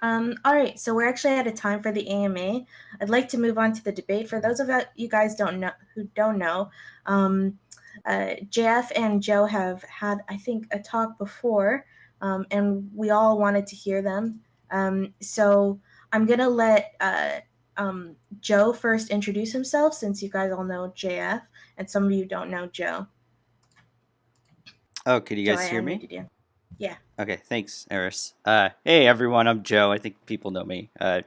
All right, so we're actually out of time for the AMA. I'd like to move on to the debate. For those of you guys who don't know, JF and Joe have had, I think, a talk before, and we all wanted to hear them. So I'm gonna let Joe first introduce himself, since you guys all know JF, and some of you don't know Joe. Oh, can you Joe, guys I hear me? unmuted you. Yeah. Okay, thanks, Eris. Hey everyone, I'm Joe. I think people know me. I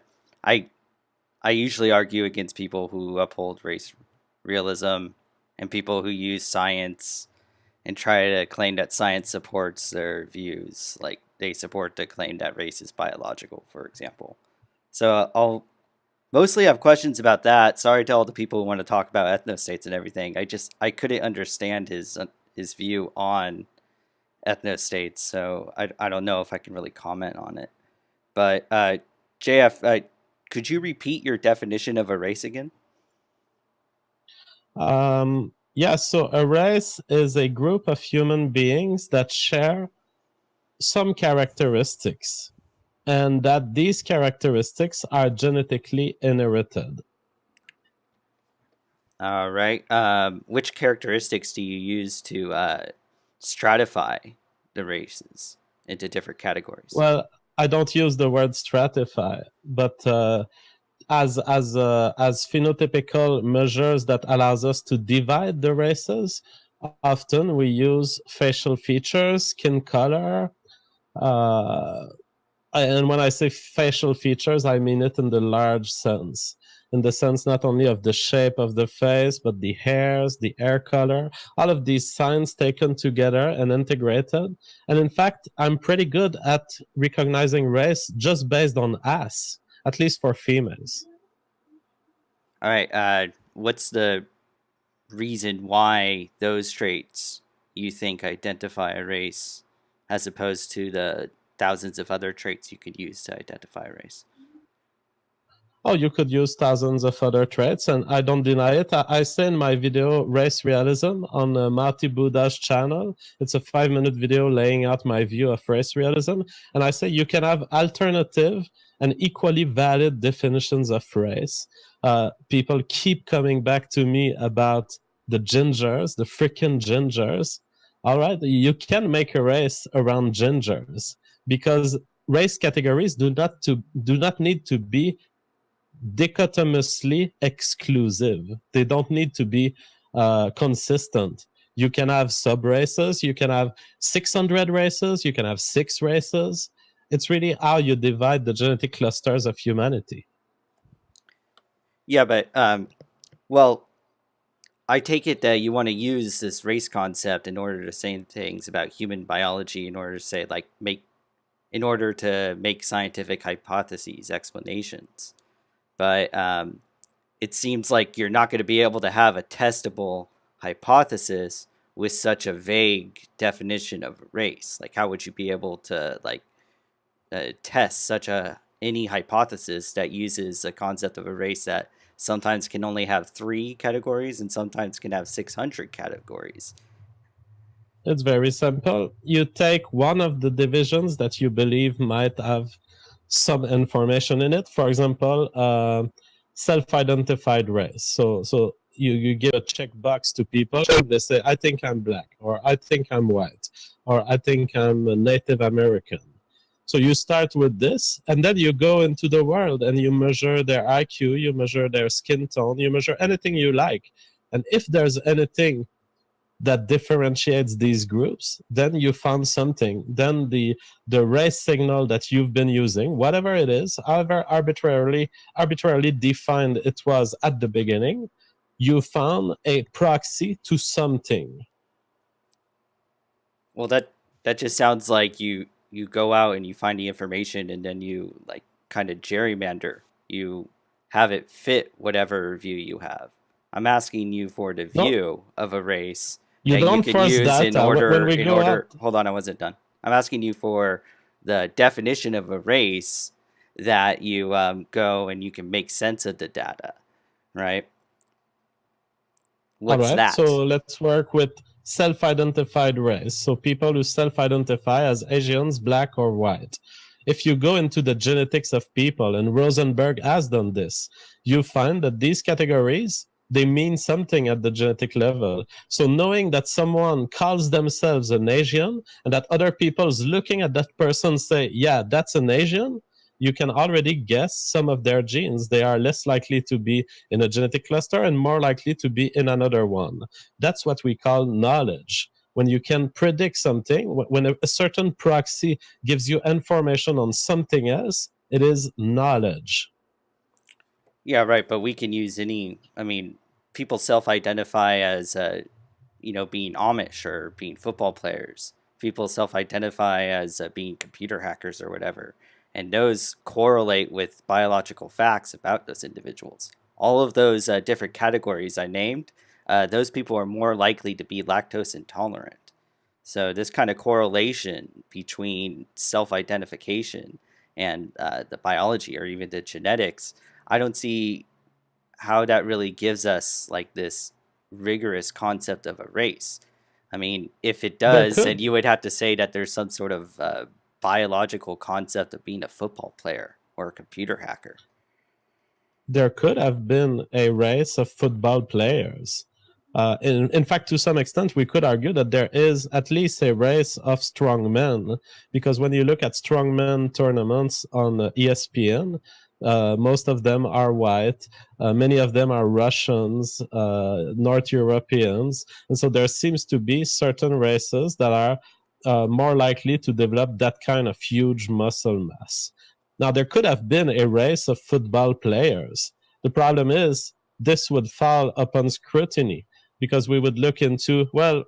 I usually argue against people who uphold race realism and people who use science and try to claim that science supports their views. Like they support the claim that race is biological, for example. So I'll mostly have questions about that. Sorry to all the people who want to talk about ethnostates and everything. I couldn't understand his view on ethnostates, so I don't know if I can really comment on it. But JF, could you repeat your definition of a race again? Yeah, so a race is a group of human beings that share some characteristics, and that these characteristics are genetically inherited. All right. Which characteristics do you use to stratify the races into different categories? Well, I don't use the word stratify, but as phenotypical measures that allows us to divide the races, often we use facial features, skin color, and when I say facial features, I mean it in the large sense. In the sense not only of the shape of the face, but the hairs, the hair color, all of these signs taken together and integrated. And in fact, I'm pretty good at recognizing race just based on ass, at least for females. All right. What's the reason why those traits you think identify a race as opposed to the thousands of other traits you could use to identify a race? Oh, you could use thousands of other traits, and I don't deny it. I say in my video, Race Realism, on Marty Buddha's channel. It's a 5-minute video laying out my view of race realism. And I say you can have alternative and equally valid definitions of race. People keep coming back to me about the gingers, the freaking gingers. All right, you can make a race around gingers because race categories do not need to be dichotomously exclusive. They don't need to be consistent. You can have sub races, you can have 600 races, you can have 6 races. It's really how you divide the genetic clusters of humanity. Yeah, but well, I take it that you want to use this race concept in order to say things about human biology, in order to say in order to make scientific hypotheses, explanations. But it seems like you're not going to be able to have a testable hypothesis with such a vague definition of race. Like, how would you be able to test such any hypothesis that uses a concept of a race that sometimes can only have 3 categories and sometimes can have 600 categories? It's very simple. You take one of the divisions that you believe might have some information in it. For example, self-identified race. So you give a checkbox to people. They say, I think I'm black, or I think I'm white, or I think I'm a Native American. So you start with this, and then you go into the world and you measure their IQ, you measure their skin tone, you measure anything you like. And if there's anything that differentiates these groups, then you found something. Then the race signal that you've been using, whatever it is, however arbitrarily defined it was at the beginning, you found a proxy to something. Well, that just sounds like you go out and you find the information and then you kind of gerrymander. You have it fit whatever view you have. I'm asking you for the No, view of a race you that you don't could force use data. When we go out, hold on, I wasn't done. I'm asking you for the definition of a race that you go and you can make sense of the data, right? all What's right, that? so let's work with self-identified race. So people who self-identify as Asians, black, or white. If you go into the genetics of people, and Rosenberg has done this, you find that these categories, they mean something at the genetic level. So knowing that someone calls themselves an Asian and that other people's looking at that person say, yeah, that's an Asian, you can already guess some of their genes. They are less likely to be in a genetic cluster and more likely to be in another one. That's what we call knowledge. When you can predict something, when a certain proxy gives you information on something else, it is knowledge. Yeah, right. But we can use people self-identify as, being Amish or being football players. People self-identify as being computer hackers or whatever. And those correlate with biological facts about those individuals. All of those different categories I named, those people are more likely to be lactose intolerant. So this kind of correlation between self-identification and the biology or even the genetics, I don't see how that really gives us like this rigorous concept of a race. I mean, if it There does, then could you would have to say that there's some sort of biological concept of being a football player or a computer hacker. there could have been a race of football players. In fact, to some extent, we could argue that there is at least a race of strongmen, because when you look at strongmen tournaments on ESPN, most of them are white, many of them are Russians, North Europeans, and so there seems to be certain races that are more likely to develop that kind of huge muscle mass. Now, there could have been a race of football players. The problem is this would fall upon scrutiny, because we would look into, well,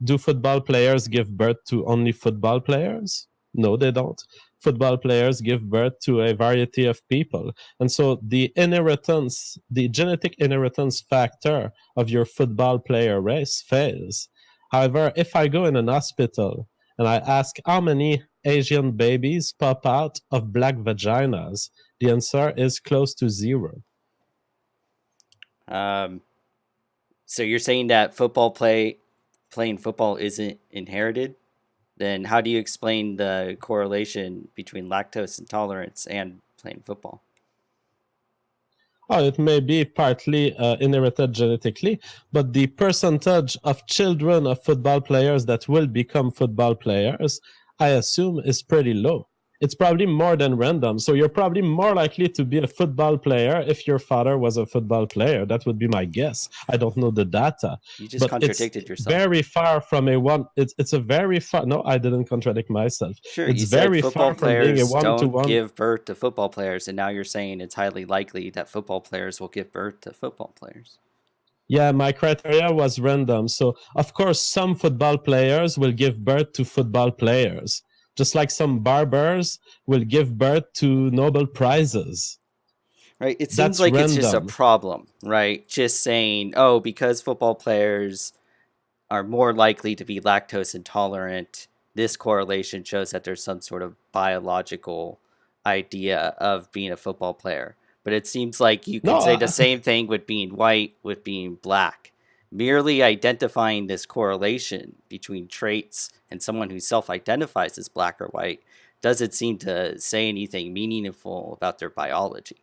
do football players give birth to only football players? No, they don't. Football players give birth to a variety of people. And so the inheritance, the genetic inheritance factor of your football player race fails. However, if I go in an hospital and I ask how many Asian babies pop out of black vaginas, the answer is close to zero. Um, so you're saying that playing football isn't inherited? Then how do you explain the correlation between lactose intolerance and playing football? Oh, it may be partly inherited genetically, but the percentage of children of football players that will become football players, I assume, is pretty low. It's probably more than random. So you're probably more likely to be a football player if your father was a football player. That would be my guess. I don't know the data, You just but it's contradicted yourself. very far from a one. It's a very far. No, I didn't contradict myself. Sure, It's you said very football far from being a players one to don't one. give birth to football players, and now you're saying it's highly likely that football players will give birth to football players. Yeah, my criteria was random. So, of course, some football players will give birth to football players, just like some barbers will give birth to Nobel Prizes. Right? It seems That's like it's just a random. problem, right? Just saying, oh, because football players are more likely to be lactose intolerant, this correlation shows that there's some sort of biological idea of being a football player. But it seems like you No, could say the same thing with being white, with being black. Merely identifying this correlation between traits and someone who self identifies as black or white doesn't seem to say anything meaningful about their biology.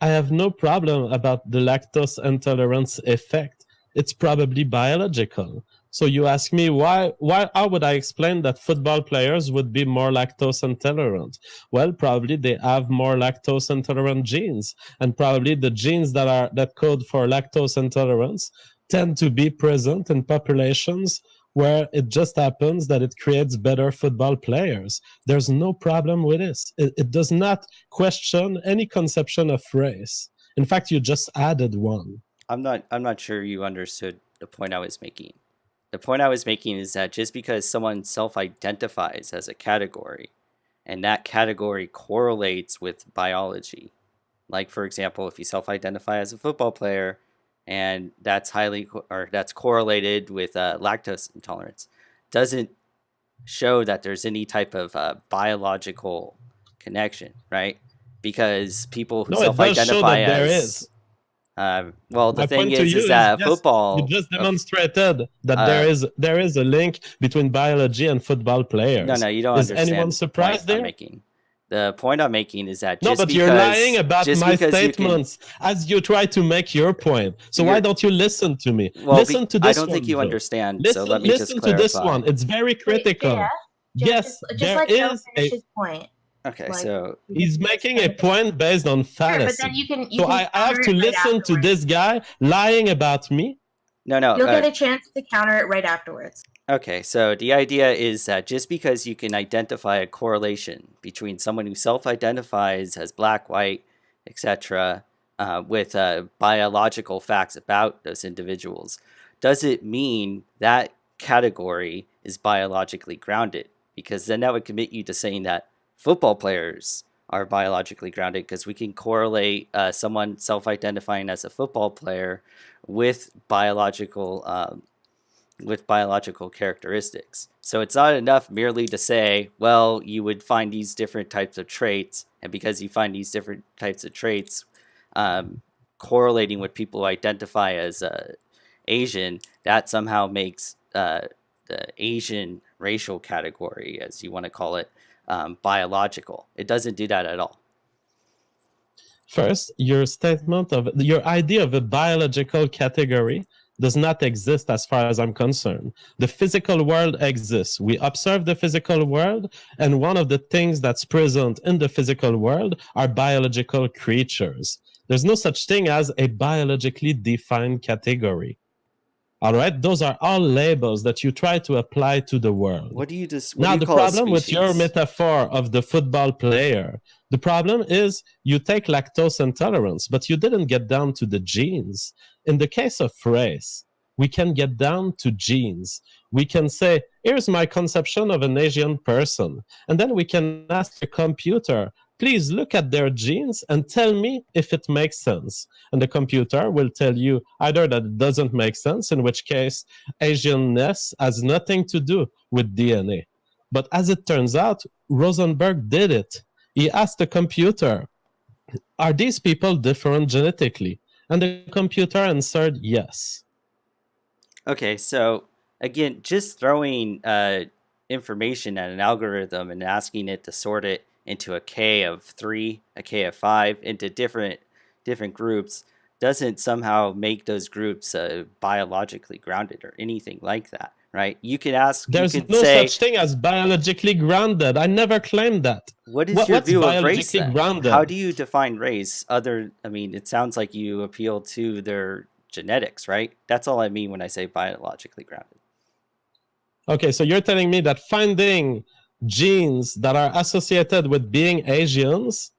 I have no problem about the lactose intolerance effect. It's probably biological. So you ask me why how would I explain that football players would be more lactose intolerant? Well, probably they have more lactose intolerant genes, and probably the genes that code for lactose intolerance tend to be present in populations where it just happens that it creates better football players. There's no problem with this. It does not question any conception of race. In fact, you just added one. I'm not sure you understood the point I was making. The point I was making is that just because someone self-identifies as a category and that category correlates with biology, like for example, if you self-identify as a football player and that's correlated with lactose intolerance, doesn't show that there's any type of biological connection, right? Because people who No, it does show self-identify that there as is. Well, the My thing point to you is is, that yes, you football. just demonstrated that Uh, there is a link between biology and football players. no, you don't Is anyone understand the point surprised I'm there? making. The point I'm making is that No, but you're lying about just my because you can. statements as you try to make your point. So why You're don't you listen to me? well. Listen to I this don't think one, you Joe. understand. So let me just Listen to this clarify. one. It's very Wait, critical. JF, Yes, just there let Joe is finish a. his point. Okay, Like so He's making a point based on sure, but then fallacy. you So can I have counter to it right listen to afterwards. this guy lying about me. no. You'll get a chance to counter it right afterwards. Okay, so the idea is that just because you can identify a correlation between someone who self-identifies as black, white, etc., with biological facts about those individuals, does it mean that category is biologically grounded? Because then that would commit you to saying that football players are biologically grounded because we can correlate someone self-identifying as a football player with biological characteristics. So it's not enough merely to say, well, you would find these different types of traits, and because you find these different types of traits correlating with people who identify as Asian, that somehow makes the Asian racial category, as you want to call it, biological. It doesn't do that at all. First, your statement of your idea of a biological category does not exist as far as I'm concerned. The physical world exists. We observe the physical world, and one of the things that's present in the physical world are biological creatures. There's no such thing as a biologically defined category. All right, those are all labels that you try to apply to the world. What do you Now, the call a problem with your species? metaphor of the football player, the problem is you take lactose intolerance, but you didn't get down to the genes. In the case of race, we can get down to genes. We can say, here's my conception of an Asian person. And then we can ask a computer, please look at their genes and tell me if it makes sense. And the computer will tell you either that it doesn't make sense, in which case Asianness has nothing to do with DNA. But as it turns out, Rosenberg did it. He asked the computer, are these people different genetically? And the computer answered yes. Okay, so again, just throwing information at an algorithm and asking it to sort it into a K of 3, a K of 5, into different groups doesn't somehow make those groups biologically grounded or anything like that, right? You can ask. There's you can no say, such thing as biologically grounded. I never claimed that. what is your What's view of race biologically then? grounded? How do you define race? I mean, it sounds like you appeal to their genetics, right? That's all I mean when I say biologically grounded. Okay, so you're telling me that finding genes that are associated with being Asians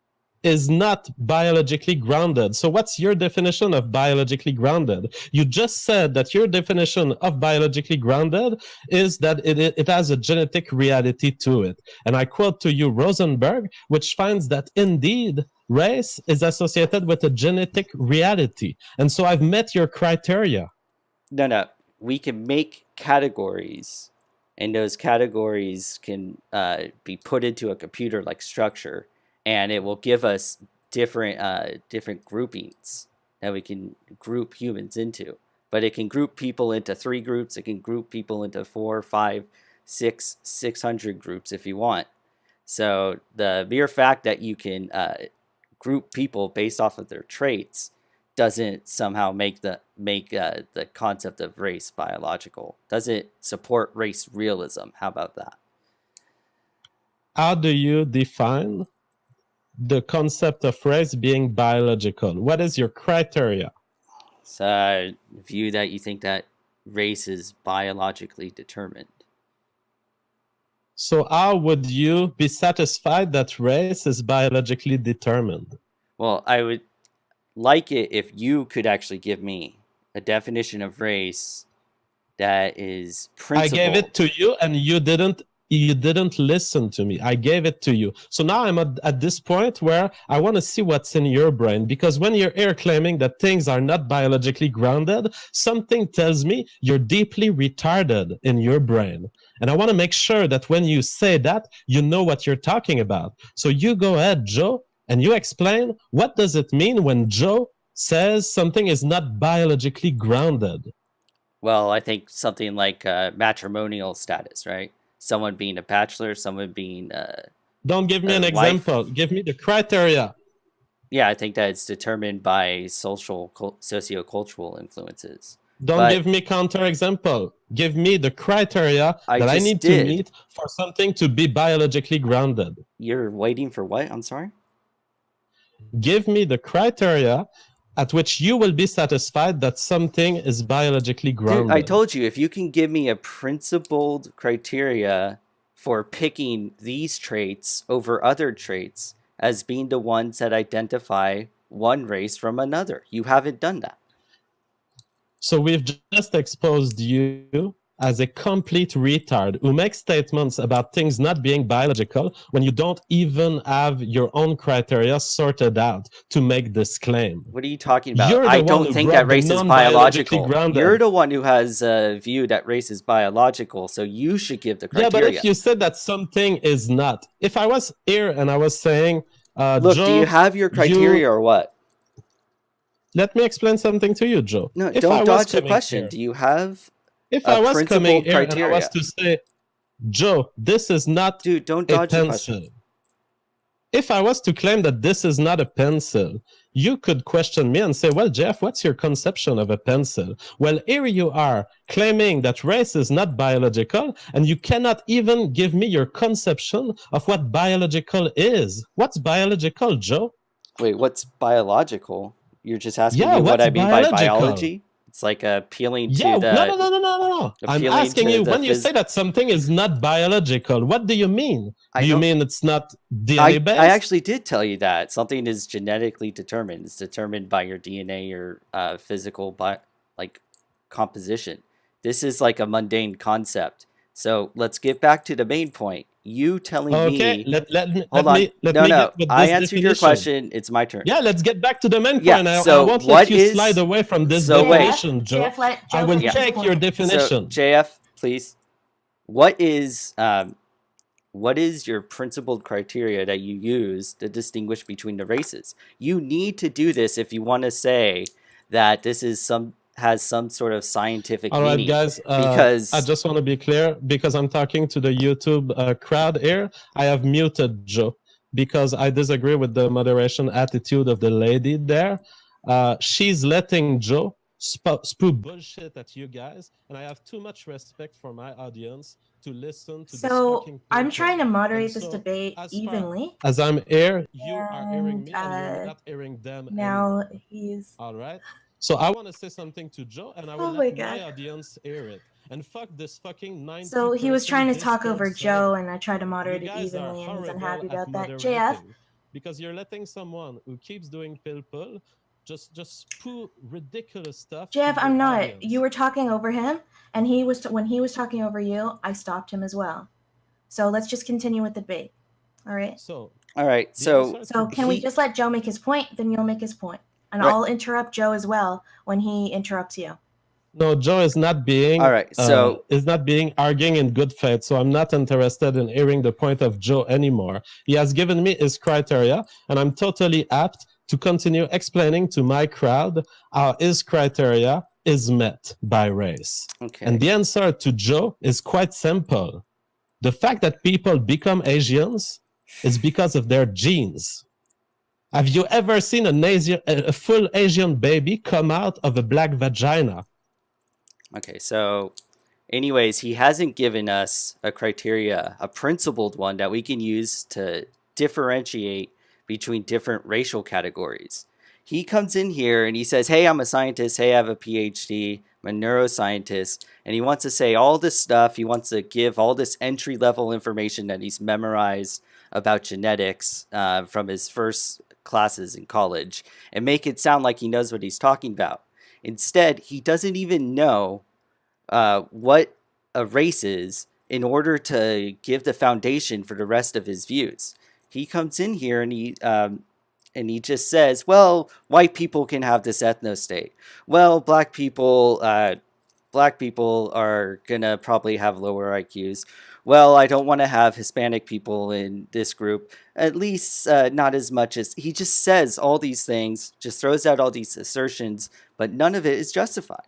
is not biologically grounded. So what's your definition of biologically grounded? You just said that your definition of biologically grounded is that it has a genetic reality to it. And I quote to you Rosenberg, which finds that indeed race is associated with a genetic reality. And so I've met your criteria. No. We can make categories, and those categories can be put into a computer-like structure, and it will give us different groupings that we can group humans into. But it can group people into 3 groups. It can group people into 4, 5, 6, 600 groups if you want. So the mere fact that you can group people based off of their traits doesn't somehow make the concept of race biological. Doesn't support race realism. How about that? How do you define the concept of race being biological? What is your criteria? It's a view that you think that race is biologically determined. So how would you be satisfied that race is biologically determined? Well, I would like it if you could actually give me a definition of race that is principled. I gave it to you and you didn't listen to me. I gave it to you. So now I'm at this point where I want to see what's in your brain, because when you're here claiming that things are not biologically grounded, something tells me you're deeply retarded in your brain. And I want to make sure that when you say that, you know what you're talking about. So you go ahead, Joe, and you explain what does it mean when Joe says something is not biologically grounded. Well, I think something like matrimonial status, right? Someone being a bachelor, someone being Don't give me an a wife. example. Give me the criteria. Yeah, I think that it's determined by socio-cultural influences. Don't But give me counterexample. Give me the criteria I that I just need to did. meet for something to be biologically grounded. You're waiting for what? I'm sorry? Give me the criteria at which you will be satisfied that something is biologically grounded. Dude, I told you, if you can give me a principled criteria for picking these traits over other traits as being the ones that identify one race from another. You haven't done that. So we've just exposed you as a complete retard who makes statements about things not being biological when you don't even have your own criteria sorted out to make this claim. What are you talking about? You're the I one don't who think brought that the race is non-biologically biological. grounded. You're the one who has a view that race is biological, so you should give the Yeah, criteria. but if you said that something is not, if I was here and I was saying, Look, Joe, do you have your criteria or what? Let me explain something to you, Joe. No, if don't I was dodge the coming question. here, Do you have if a I was coming principled here and I was criteria? to say, Joe, this is not Dude, don't a dodge the pencil. question. If I was to claim that this is not a pencil, you could question me and say, well, Jeff, what's your conception of a pencil? Well, here you are claiming that race is not biological, and you cannot even give me your conception of what biological is. What's biological, Joe? Wait, what's biological? You're just asking Yeah, me what what's I mean by biological? biology? It's like appealing Yeah, to the... no. I'm appealing asking to you, the when you say that something is not biological, what do you mean? I Do you don't- mean it's not DNA based? I actually did tell you that something is genetically determined. It's determined by your DNA, your physical like composition. This is like a mundane concept. So let's get back to the main point. You telling Okay, me... let me Hold on. get with I this answered your definition. question. It's my turn. Yeah, let's get back to the main Yeah, point. I so won't what let you is- slide away from this so wait. definition, Joe. JF, let I Joe will finish his check point. your definition. So JF, please. What is your principled criteria that you use to distinguish between the races? You need to do this if you want to say that this is has some sort of scientific All right, meaning. guys, because I just want to be clear, because I'm talking to the YouTube crowd here, I have muted Joe because I disagree with the moderation attitude of the lady there. She's letting Joe spew bullshit at you guys, and I have too much respect for my audience to listen to this So fucking I'm people. trying to moderate And this so, debate as far evenly. as I'm here, you are hearing And, me, and you're not hearing them Now anymore. he's... All right. So I want to say something to Joe, and I will Oh let my my God. audience hear it. And fuck this fucking 90. So he was trying to talk over Joe, server. and I tried to moderate You it guys are evenly, and he's horrible unhappy at about that. moderating JF, because you're letting someone who keeps doing pill pull just spew ridiculous stuff. JF, to I'm your not. audience. You were talking over him, and he was when he was talking over you, I stopped him as well. So let's just continue with the debate. All right. So all right, the so answer So to can we this- just let Joe make his point? Then you'll make his point, and Right. I'll interrupt Joe as well when he interrupts you. No, Joe is not being. all right, so is not being arguing in good faith. So I'm not interested in hearing the point of Joe anymore. He has given me his criteria, and I'm totally apt to continue explaining to my crowd how his criteria is met by race. okay. And the answer to Joe is quite simple. The fact that people become Asians is because of their genes. Have you ever seen a full Asian baby come out of a black vagina? Okay, so anyways, he hasn't given us a criteria, a principled one that we can use to differentiate between different racial categories. He comes in here and he says, hey, I'm a scientist. Hey, I have a PhD. I'm a neuroscientist. And he wants to say all this stuff. He wants to give all this entry-level information that he's memorized about genetics from his first classes in college and make it sound like he knows what he's talking about. Instead, he doesn't even know what a race is in order to give the foundation for the rest of his views. He comes in here and he just says, well, white people can have this ethno-state. Well, black people are gonna probably have lower IQs. well, I don't want to have Hispanic people in this group, at least not as much as he just says all these things, just throws out all these assertions, but none of it is justified.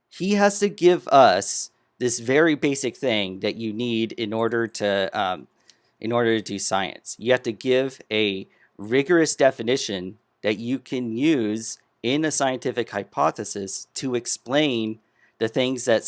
He has to give us this very basic thing that you need in order to do science. You have to give a rigorous definition that you can use in a scientific hypothesis to explain the things that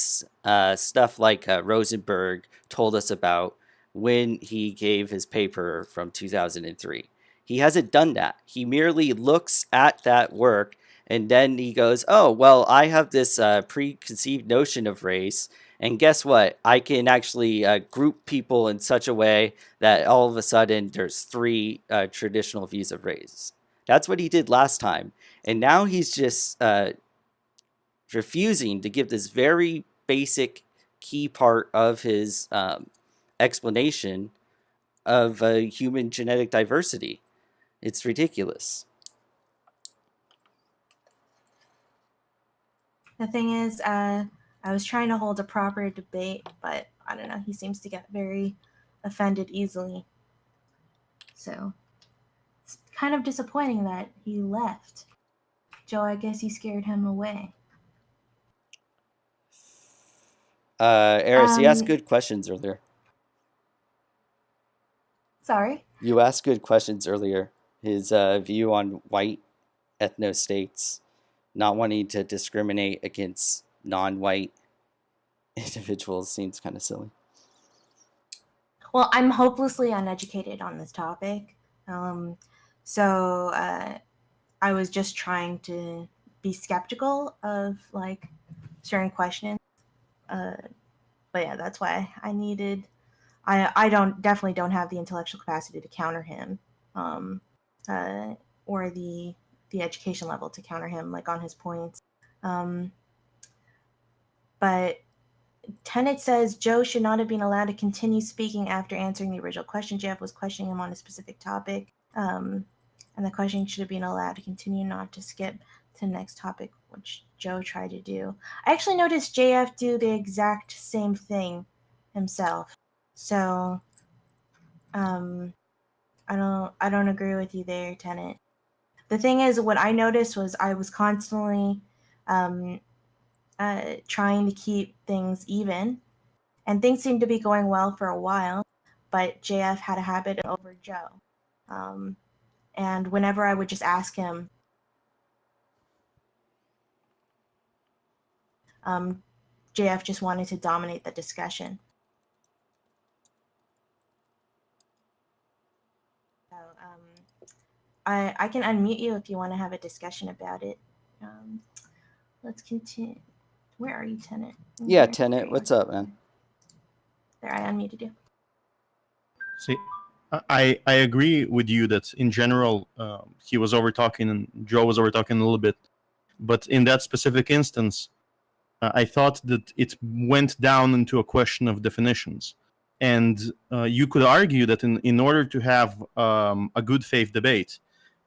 stuff like Rosenberg told us about when he gave his paper from 2003. He hasn't done that. He merely looks at that work and then he goes, oh, well, I have this preconceived notion of race. And guess what? I can actually group people in such a way that all of a sudden there's three traditional views of race. That's what he did last time. And now he's just refusing to give this very basic key part of his explanation of human genetic diversity. It's ridiculous. The thing is, I was trying to hold a proper debate, but I don't know, he seems to get very offended easily. So it's kind of disappointing that he left. Joe, I guess you scared him away. Eris, you asked good questions earlier. Sorry? You asked good questions earlier. His view on white ethno-states, not wanting to discriminate against non-white individuals seems kind of silly. Well, I'm hopelessly uneducated on this topic. So I was just trying to be skeptical of like certain questions. But yeah, that's why I needed. I definitely don't have the intellectual capacity to counter him, or the education level to counter him like on his points. But Tenet says Joe should not have been allowed to continue speaking after answering the original question. Jeff was questioning him on a specific topic, and the question should have been allowed to continue, not to skip to the next topic, which Joe tried to do. I actually noticed JF do the exact same thing himself. So, I don't agree with you there, Tenet. The thing is, what I noticed was I was constantly trying to keep things even, and things seemed to be going well for a while, but JF had a habit over Joe. And whenever I would just ask him, JF just wanted to dominate the discussion. So, I can unmute you if you want to have a discussion about it. Let's continue. Where are you, Tenet? Yeah, Tenet, what's up, man? There, I unmuted you. See, I agree with you that in general he was over talking and Joe was over talking a little bit, but in that specific instance, I thought that it went down into a question of definitions, and you could argue that in order to have a good faith debate,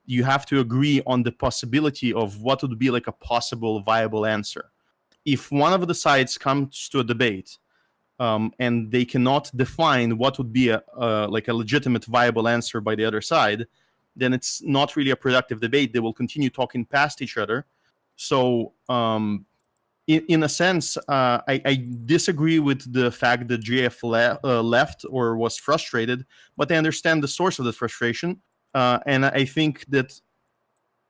you have to agree on the possibility of what would be like a possible viable answer. If one of the sides comes to a debate and they cannot define what would be a legitimate viable answer by the other side, then it's not really a productive debate. They will continue talking past each other. So in a sense, I disagree with the fact that JF left or was frustrated, but I understand the source of the frustration. And I think that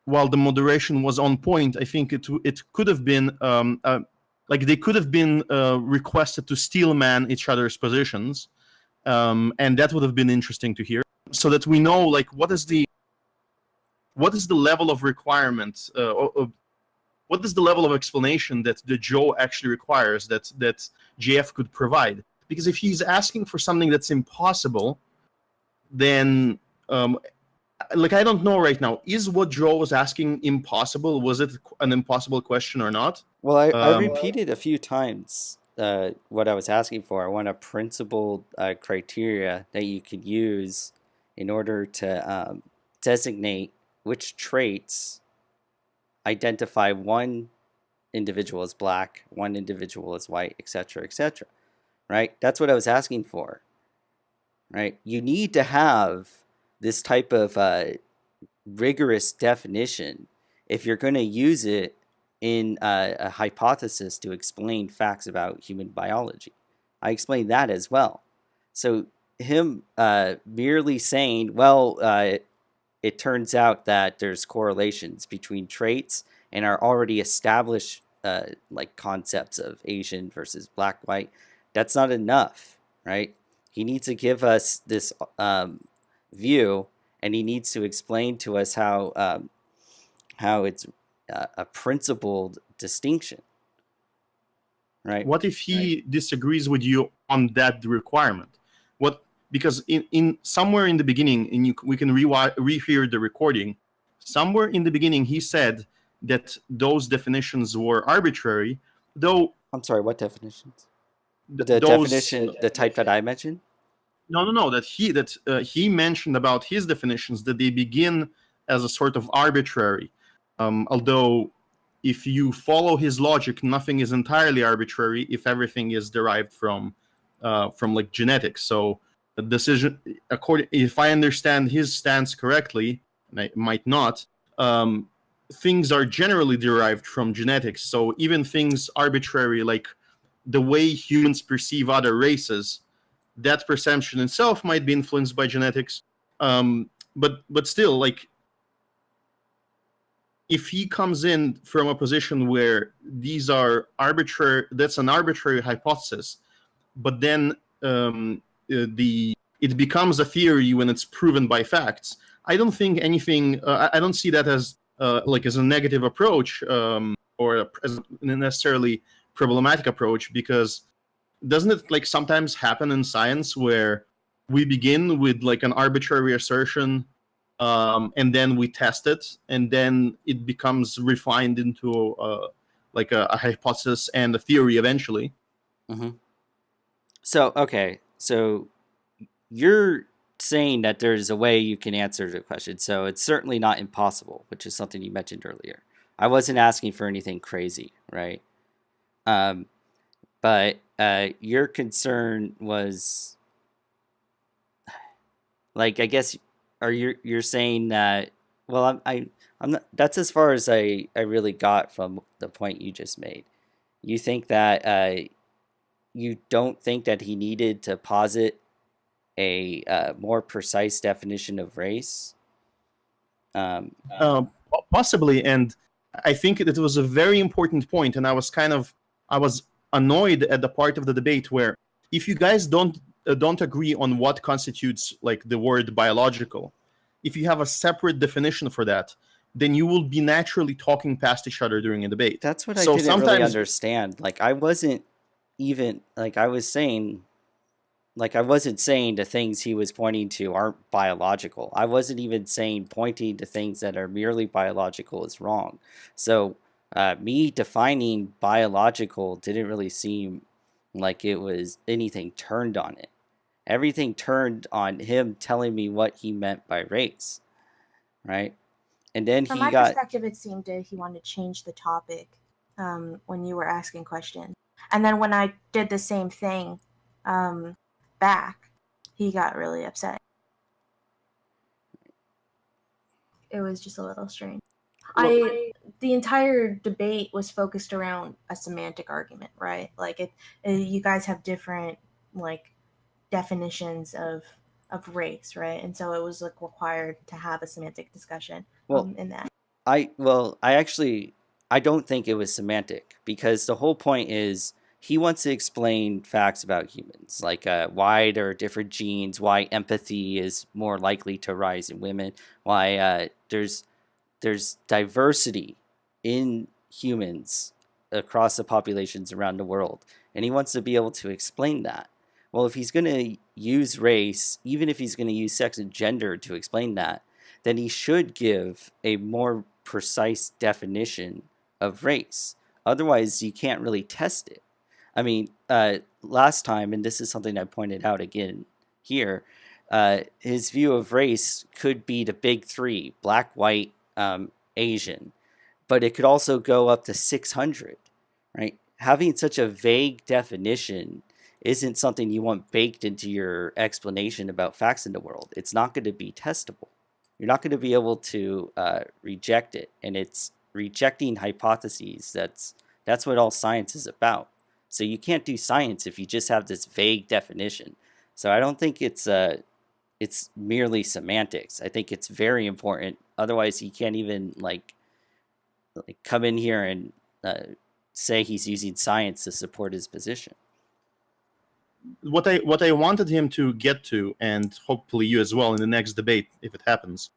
while the moderation was on point, I think it could have been they could have been requested to steel man each other's positions, and that would have been interesting to hear, so that we know like what is the level of requirement, what is the level of explanation that the Joe actually requires that JF could provide. Because if he's asking for something that's impossible, then I don't know right now. Is what Joe was asking impossible? Was it an impossible question or not? Well, I repeated a few times what I was asking for. I want a principled criteria that you could use in order to designate which traits identify one individual as black, one individual as white, etc., etc. right? That's what I was asking for, right? You need to have this type of rigorous definition if you're going to use it in a hypothesis to explain facts about human biology. I explained that as well. So him merely saying, well, it turns out that there's correlations between traits and our already established like concepts of Asian versus black, white, that's not enough, right? He needs to give us this view, and he needs to explain to us how it's a principled distinction, right? What if he disagrees with you on that requirement? What, because in somewhere in the beginning, and we can rehear the recording. Somewhere in the beginning, he said that those definitions were arbitrary, though. I'm sorry, what definitions? The Those definition, the type that I mentioned? no, that he mentioned about his definitions that they begin as a sort of arbitrary, although if you follow his logic, nothing is entirely arbitrary if everything is derived from like genetics. So the decision, if I understand his stance correctly, and I might not, things are generally derived from genetics. So even things arbitrary, like the way humans perceive other races, that perception itself might be influenced by genetics. But still, like, if he comes in from a position where these are arbitrary, that's an arbitrary hypothesis, but then it becomes a theory when it's proven by facts. I don't think anything. I don't see that as as a negative approach, or as a necessarily problematic approach, because doesn't it like sometimes happen in science where we begin with like an arbitrary assertion, and then we test it, and then it becomes refined into a hypothesis and a theory eventually. Mm-hmm. So, okay, so you're saying that there's a way you can answer the question. So it's certainly not impossible, which is something you mentioned earlier. I wasn't asking for anything crazy, right? But your concern was, like, I guess, you're saying that, well, I'm not, that's as far as I really got from the point you just made. You think that you don't think that he needed to posit a more precise definition of race? Possibly, and I think it was a very important point, and I was annoyed at the part of the debate where, if you guys don't agree on what constitutes like the word biological, if you have a separate definition for that, then you will be naturally talking past each other during a debate. That's what I didn't really understand. Like, I wasn't even, like, I wasn't saying the things he was pointing to aren't biological. I wasn't even saying pointing to things that are merely biological is wrong. So me defining biological didn't really seem like it was anything turned on it. Everything turned on him telling me what he meant by race, right? And then from my perspective, it seemed that he wanted to change the topic when you were asking questions. And then when I did the same thing back, he got really upset. It was just a little strange. The entire debate was focused around a semantic argument, right? Like you guys have different like definitions of race, right? And so it was like required to have a semantic discussion in that. I don't think it was semantic, because the whole point is he wants to explain facts about humans, like why there are different genes, why empathy is more likely to rise in women, why there's diversity in humans across the populations around the world, and he wants to be able to explain that. Well, if he's going to use race, even if he's going to use sex and gender to explain that, then he should give a more precise definition of race. Otherwise, you can't really test it. I mean, last time, and this is something I pointed out again here, his view of race could be the big three: black, white, Asian. But it could also go up to 600, right? Having such a vague definition isn't something you want baked into your explanation about facts in the world. It's not going to be testable. You're not going to be able to reject it, and it's rejecting hypotheses. That's what all science is about. So you can't do science if you just have this vague definition. So I don't think it's merely semantics. I think it's very important. Otherwise, he can't even like come in here and say he's using science to support his position. What I wanted him to get to, and hopefully you as well in the next debate, if it happens,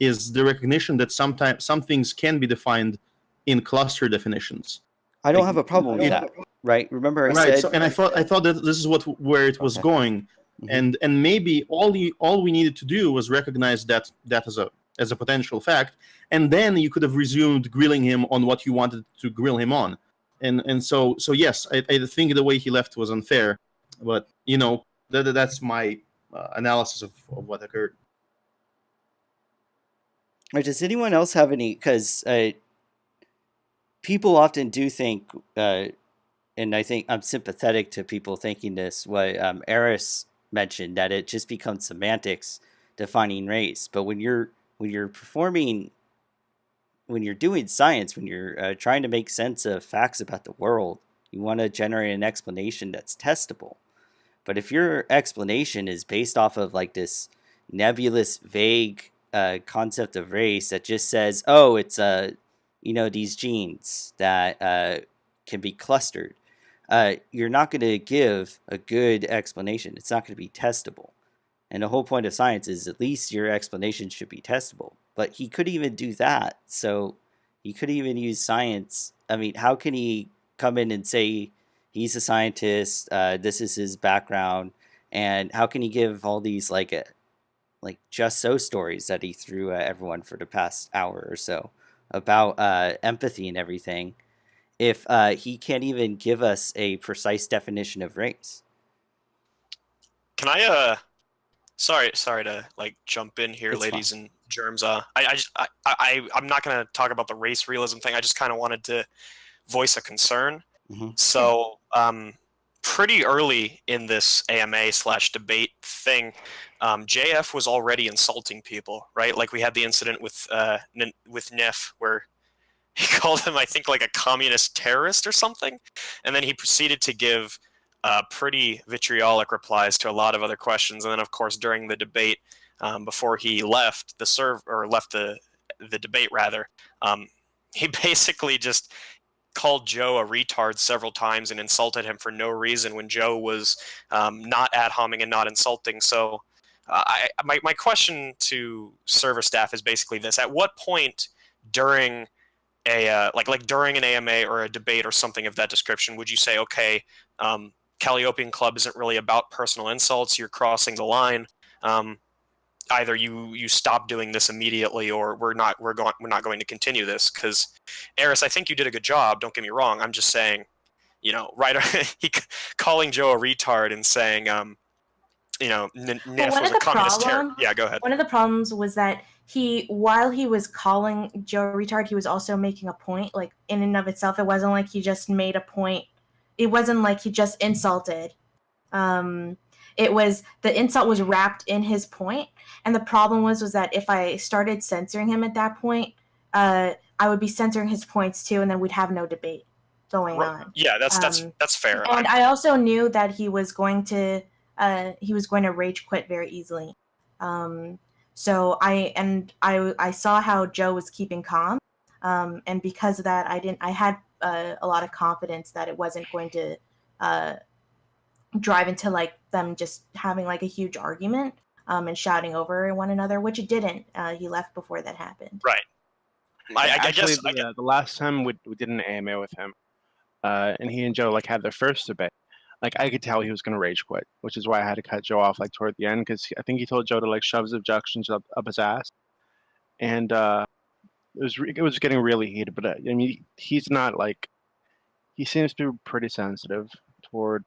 is the recognition that sometimes some things can be defined in cluster definitions. I don't have a problem with that, right? Remember, I said, so, and I thought that this is where it was going, and maybe all we needed to do was recognize that as a potential fact, and then you could have resumed grilling him on what you wanted to grill him on, and so yes, I think the way he left was unfair, but that's my analysis of what occurred. Does anyone else have any? Because people often do think, and I think I'm sympathetic to people thinking this, what Eris mentioned, that it just becomes semantics defining race. But when you're performing, when you're doing science, when you're trying to make sense of facts about the world, you want to generate an explanation that's testable. But if your explanation is based off of like this nebulous, vague concept of race that just says, oh, it's these genes that can be clustered, you're not going to give a good explanation. It's not going to be testable. And the whole point of science is at least your explanation should be testable. But he couldn't even do that. So he couldn't even use science. I mean, how can he come in and say he's a scientist, this is his background, and how can he give all these like just so stories that he threw at everyone for the past hour or so about empathy and everything if he can't even give us a precise definition of race? Can I sorry to like jump in here, It's ladies fine. and germs. I'm not going to talk about the race realism thing. I just kind of wanted to voice a concern. So pretty early in this AMA/debate thing, JF was already insulting people, right? Like we had the incident with Nif where he called him, I think, like a communist terrorist or something, and then he proceeded to give pretty vitriolic replies to a lot of other questions. And then, of course, during the debate, before he left the debate rather, he basically just called Joe a retard several times and insulted him for no reason when Joe was not ad-homing and not insulting. So my question to server staff is basically this: at what point during during an AMA or a debate or something of that description would you say, okay, Calliopean Club isn't really about personal insults, you're crossing the line, either you stop doing this immediately or we're not going to continue this? Because Eris, I think you did a good job, don't get me wrong. I'm just saying, right, calling Joe a retard and saying Nif was a communist terrorist. Yeah, go ahead. One of the problems was that while he was calling Joe a retard, he was also making a point. Like in and of itself, it wasn't like he just made a point. It wasn't like he just insulted. It was, the insult was wrapped in his point, and the problem was that if I started censoring him at that point, I would be censoring his points too, and then we'd have no debate going on. Yeah, that's fair. And I also knew that he was going to rage quit very easily. So I saw how Joe was keeping calm, and because of that, I had a lot of confidence that it wasn't going to drive into like them just having like a huge argument and shouting over one another, which it didn't. He left before that happened. Right. I guess the last time we did an AMA with him, and he and Joe like had their first debate, like I could tell he was going to rage quit, which is why I had to cut Joe off like toward the end, because I think he told Joe to like shove his objections up his ass, and it was getting really heated. But I mean, he's not like, he seems to be pretty sensitive toward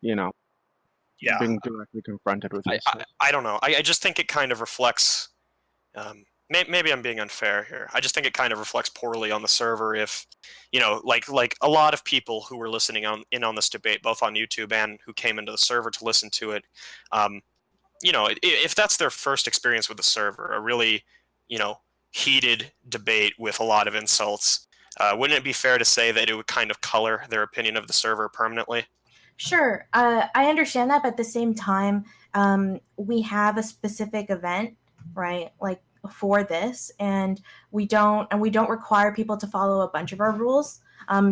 being directly confronted with this. I don't know. I just think it kind of reflects maybe I'm being unfair here. I just think it kind of reflects poorly on the server if, like a lot of people who were listening in on this debate, both on YouTube and who came into the server to listen to it, if that's their first experience with the server, a really, heated debate with a lot of insults, wouldn't it be fair to say that it would kind of color their opinion of the server permanently? Sure, I understand that, but at the same time, we have a specific event, right? Like for this, and we don't require people to follow a bunch of our rules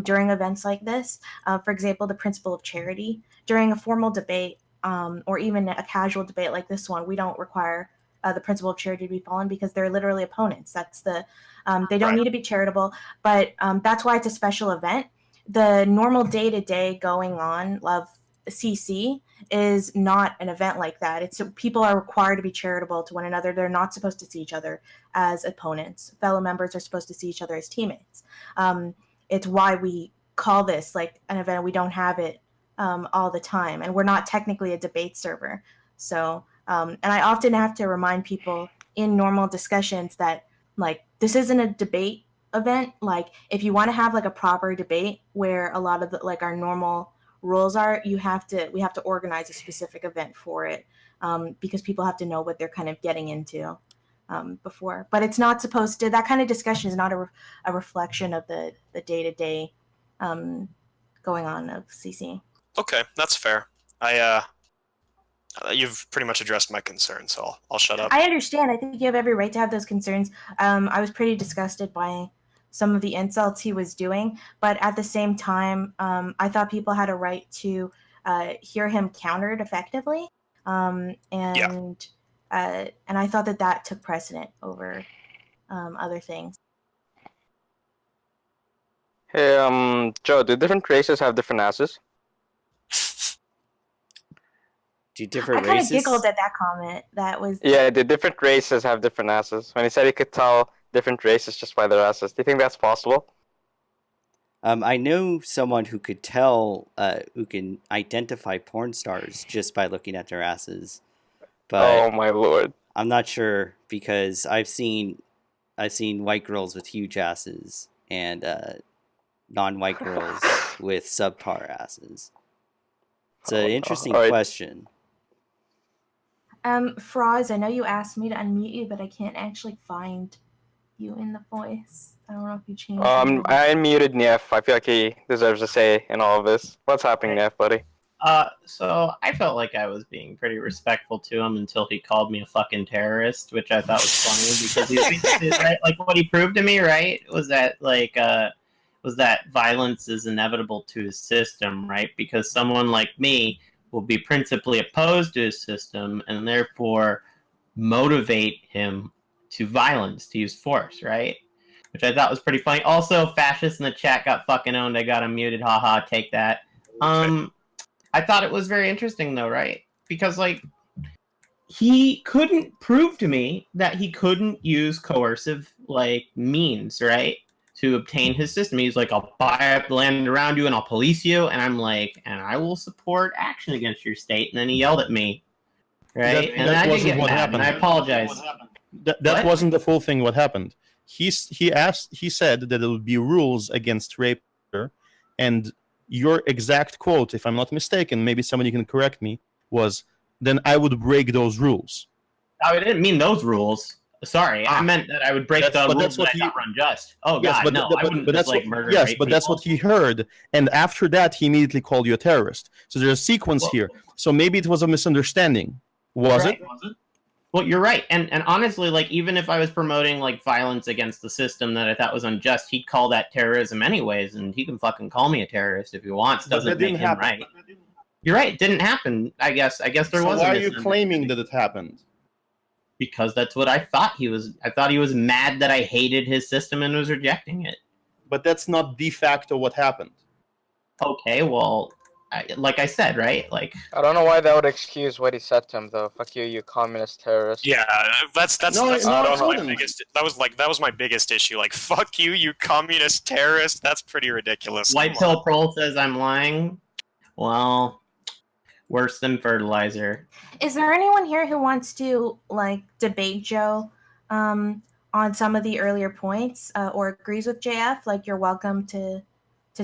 during events like this. For example, the principle of charity during a formal debate, or even a casual debate like this one, we don't require the principle of charity to be followed because they're literally opponents. That's the they don't need to be charitable, but that's why it's a special event. The normal day-to-day going on of CC is not an event like that. It's people are required to be charitable to one another. They're not supposed to see each other as opponents. Fellow members are supposed to see each other as teammates. It's why we call this like an event. We don't have it all the time, and we're not technically a debate server. So, and I often have to remind people in normal discussions that like this isn't a debate event. Like if you want to have like a proper debate where a lot of the, like our normal rules are, we have to organize a specific event for it, because people have to know what they're kind of getting into before. But it's not supposed to, that kind of discussion is not a reflection of the day-to-day going on of CC. Okay, that's fair. You've pretty much addressed my concerns, so I'll shut up. I understand. I think you have every right to have those concerns. I was pretty disgusted by some of the insults he was doing, but at the same time, I thought people had a right to hear him countered effectively, and I thought that took precedent over other things. Hey, Joe, do different races have different asses? Do different I kind of races? giggled at that comment. That was Yeah, the different races have different asses. When he said he could tell different races just by their asses, do you think that's possible? I know someone who could tell, who can identify porn stars just by looking at their asses. But oh my lord! I'm not sure because I've seen white girls with huge asses and non-white girls with subpar asses. It's an interesting question. Froz, I know you asked me to unmute you, but I can't actually find you in the voice. I don't know if you changed. I unmuted Neff. I feel like he deserves a say in all of this. What's happening, Neff, buddy? So I felt like I was being pretty respectful to him until he called me a fucking terrorist, which I thought was funny because right, like what he proved to me, right, was that violence is inevitable to his system, right? Because someone like me will be principally opposed to his system and therefore motivate him to violence, to use force, right? Which I thought was pretty funny. Also, fascists in the chat got fucking owned. I got him muted. Haha, take that. I thought it was very interesting, though, right? Because, like, he couldn't prove to me that he couldn't use coercive, like, means, right, to obtain his system. He's like, I'll buy up the land around you and I'll police you. And I'm like, and I will support action against your state. And then he yelled at me, right? And I did get mad, and I apologize. That wasn't the full thing. What happened? He said that it would be rules against rape, and your exact quote, if I'm not mistaken, maybe somebody can correct me, was, then I would break those rules. I didn't mean those rules. Sorry, I meant that I would break the rules that I thought were unjust. Oh, yes, God, no, I wouldn't just, like, murder yes, but that's people. what he heard, and after that, he immediately called you a terrorist. So there's a sequence here. So maybe it was a misunderstanding. Was it? Well, you're right, and honestly, like, even if I was promoting, like, violence against the system that I thought was unjust, he'd call that terrorism anyways, and he can fucking call me a terrorist if he wants. Doesn't make him right. You're right, it didn't happen, I guess there was a So why are you claiming that it happened? Because that's what I thought he was. I thought he was mad that I hated his system and was rejecting it. But that's not de facto what happened. Okay, well, like I said, right? Like, I don't know why that would excuse what he said to him, though. Fuck you, you communist terrorist. Yeah, that was my biggest issue. Like, fuck you, you communist terrorist. That's pretty ridiculous. White Pill Pearl says I'm lying. Well, worse than fertilizer. Is there anyone here who wants to, like, debate Joe on some of the earlier points or agrees with JF, like you're welcome to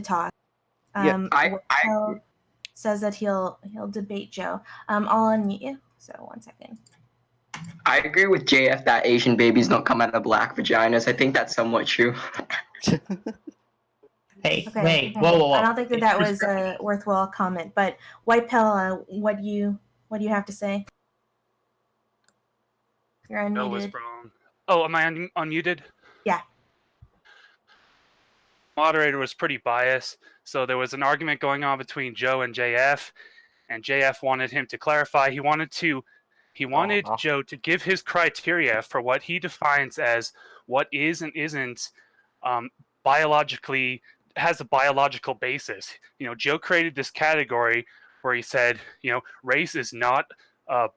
talk. Will says that he'll debate Joe. I'll unmute you. So 1 second. I agree with JF that Asian babies don't come out of black vaginas. I think that's somewhat true. Hey, Okay. wait, whoa. I don't think that was a worthwhile comment. But White Pill, what do you have to say? You're unmuted. Bill was wrong. Oh, am I unmuted? Yeah. Moderator was pretty biased, so there was an argument going on between Joe and JF wanted him to clarify. He wanted Joe to give his criteria for what he defines as what is and isn't biologically has a biological basis. Joe created this category where he said, race is not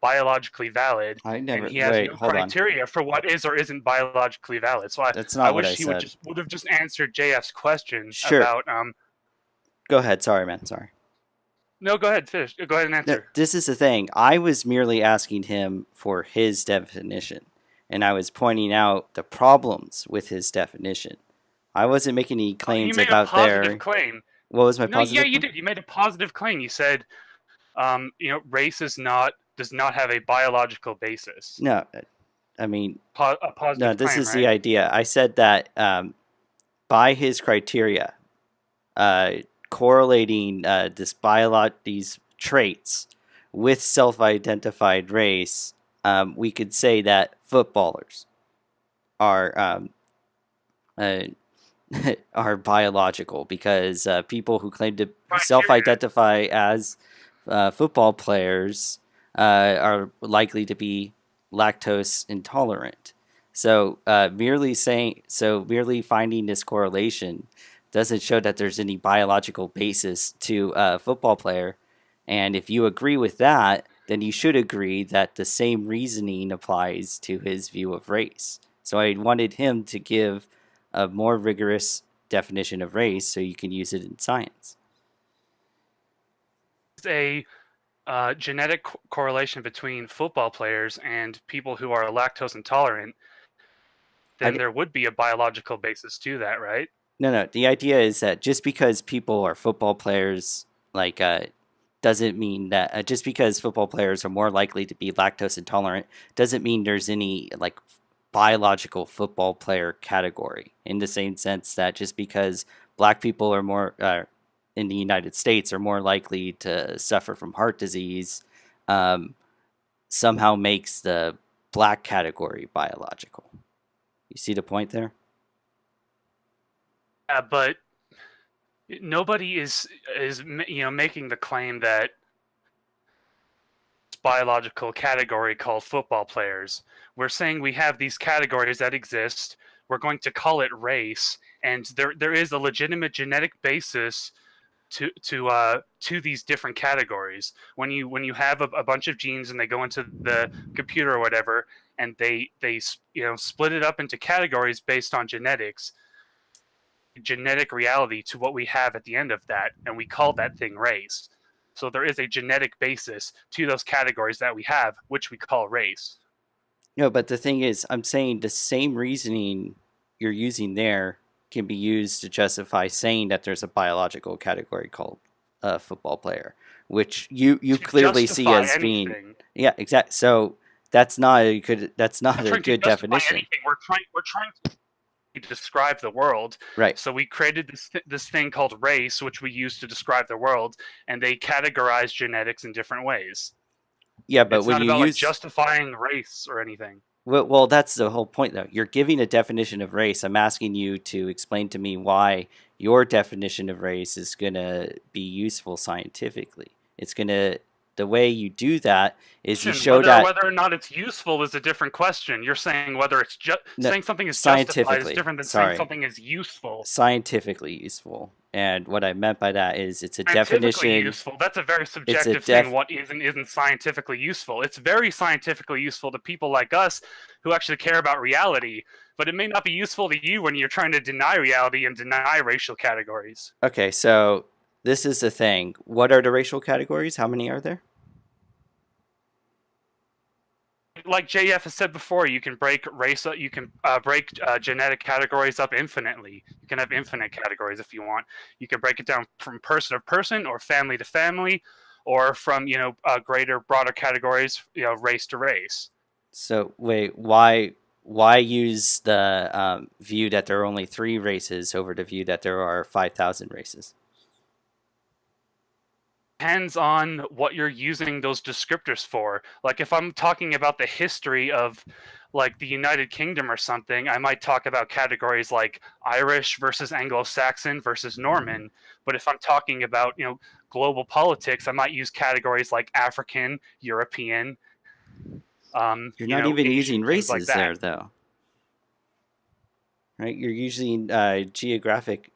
biologically valid. I never. And he has wait, no hold criteria on. for what is or isn't biologically valid. So That's not what I wish he said. would have just answered JF's question Sure. about. Go ahead. Sorry, man. Sorry. No, go ahead. Finish. Go ahead and answer. No, this is the thing. I was merely asking him for his definition, and I was pointing out the problems with his definition. I wasn't making any claims about their. You made a positive claim. What was my positive? Yeah, you did. You made a positive claim. You said, race does not have a biological basis. No, I mean, a positive. No, this claim, is right? the idea. I said that by his criteria, correlating these traits with self-identified race, we could say that footballers are are biological because people who claim to self-identify as football players are likely to be lactose intolerant. So merely finding this correlation doesn't show that there's any biological basis to a football player. And if you agree with that, then you should agree that the same reasoning applies to his view of race. So I wanted him to give a more rigorous definition of race so you can use it in science. There's a genetic correlation between football players and people who are lactose intolerant, then there would be a biological basis to that, right? No. The idea is that just because people are football players, doesn't mean that just because football players are more likely to be lactose intolerant doesn't mean there's any biological football player category, in the same sense that just because black people are more in the United States are more likely to suffer from heart disease somehow makes the black category biological. You see the point there? Yeah, but nobody is making the claim that biological category called football players. We're saying we have these categories that exist. We're going to call it race, and there is a legitimate genetic basis to these different categories. When you have a bunch of genes and they go into the computer or whatever, and they split it up into categories based on genetics, genetic reality to what we have at the end of that, and we call that thing race. So there is a genetic basis to those categories that we have, which we call race. No, but the thing is, I'm saying the same reasoning you're using there can be used to justify saying that there's a biological category called a football player, which you clearly see as anything. being exactly. So that's not a good definition. We're trying to describe the world, right? So we created this thing called race, which we use to describe the world, and they categorize genetics in different ways. Yeah, but it's when not you about use justifying race or anything. Well, that's the whole point, though. You're giving a definition of race. I'm asking you to explain to me why your definition of race is going to be useful scientifically. The way you do that is you show whether or not it's useful is a different question. You're saying whether it's saying something is justified is different than saying something is useful. Scientifically useful. And what I meant by that is it's a definition. Useful. That's a very subjective thing. What is and isn't scientifically useful. It's very scientifically useful to people like us who actually care about reality, but it may not be useful to you when you're trying to deny reality and deny racial categories. Okay, so this is the thing. What are the racial categories? How many are there? like JF has said before, you can break break genetic categories up infinitely. You can have infinite categories if you want. You can break it down from person to person, or family to family, or from greater, broader categories, race to race. So wait, why use the view that there are only 3 races over the view that there are 5,000 races? Depends on what you're using those descriptors for. Like if I'm talking about the history of like the United Kingdom or something, I might talk about categories like Irish versus Anglo-Saxon versus Norman. But if I'm talking about, global politics, I might use categories like African, European, You're not even Asian, using things like races that. there, though. Right? You're using geographic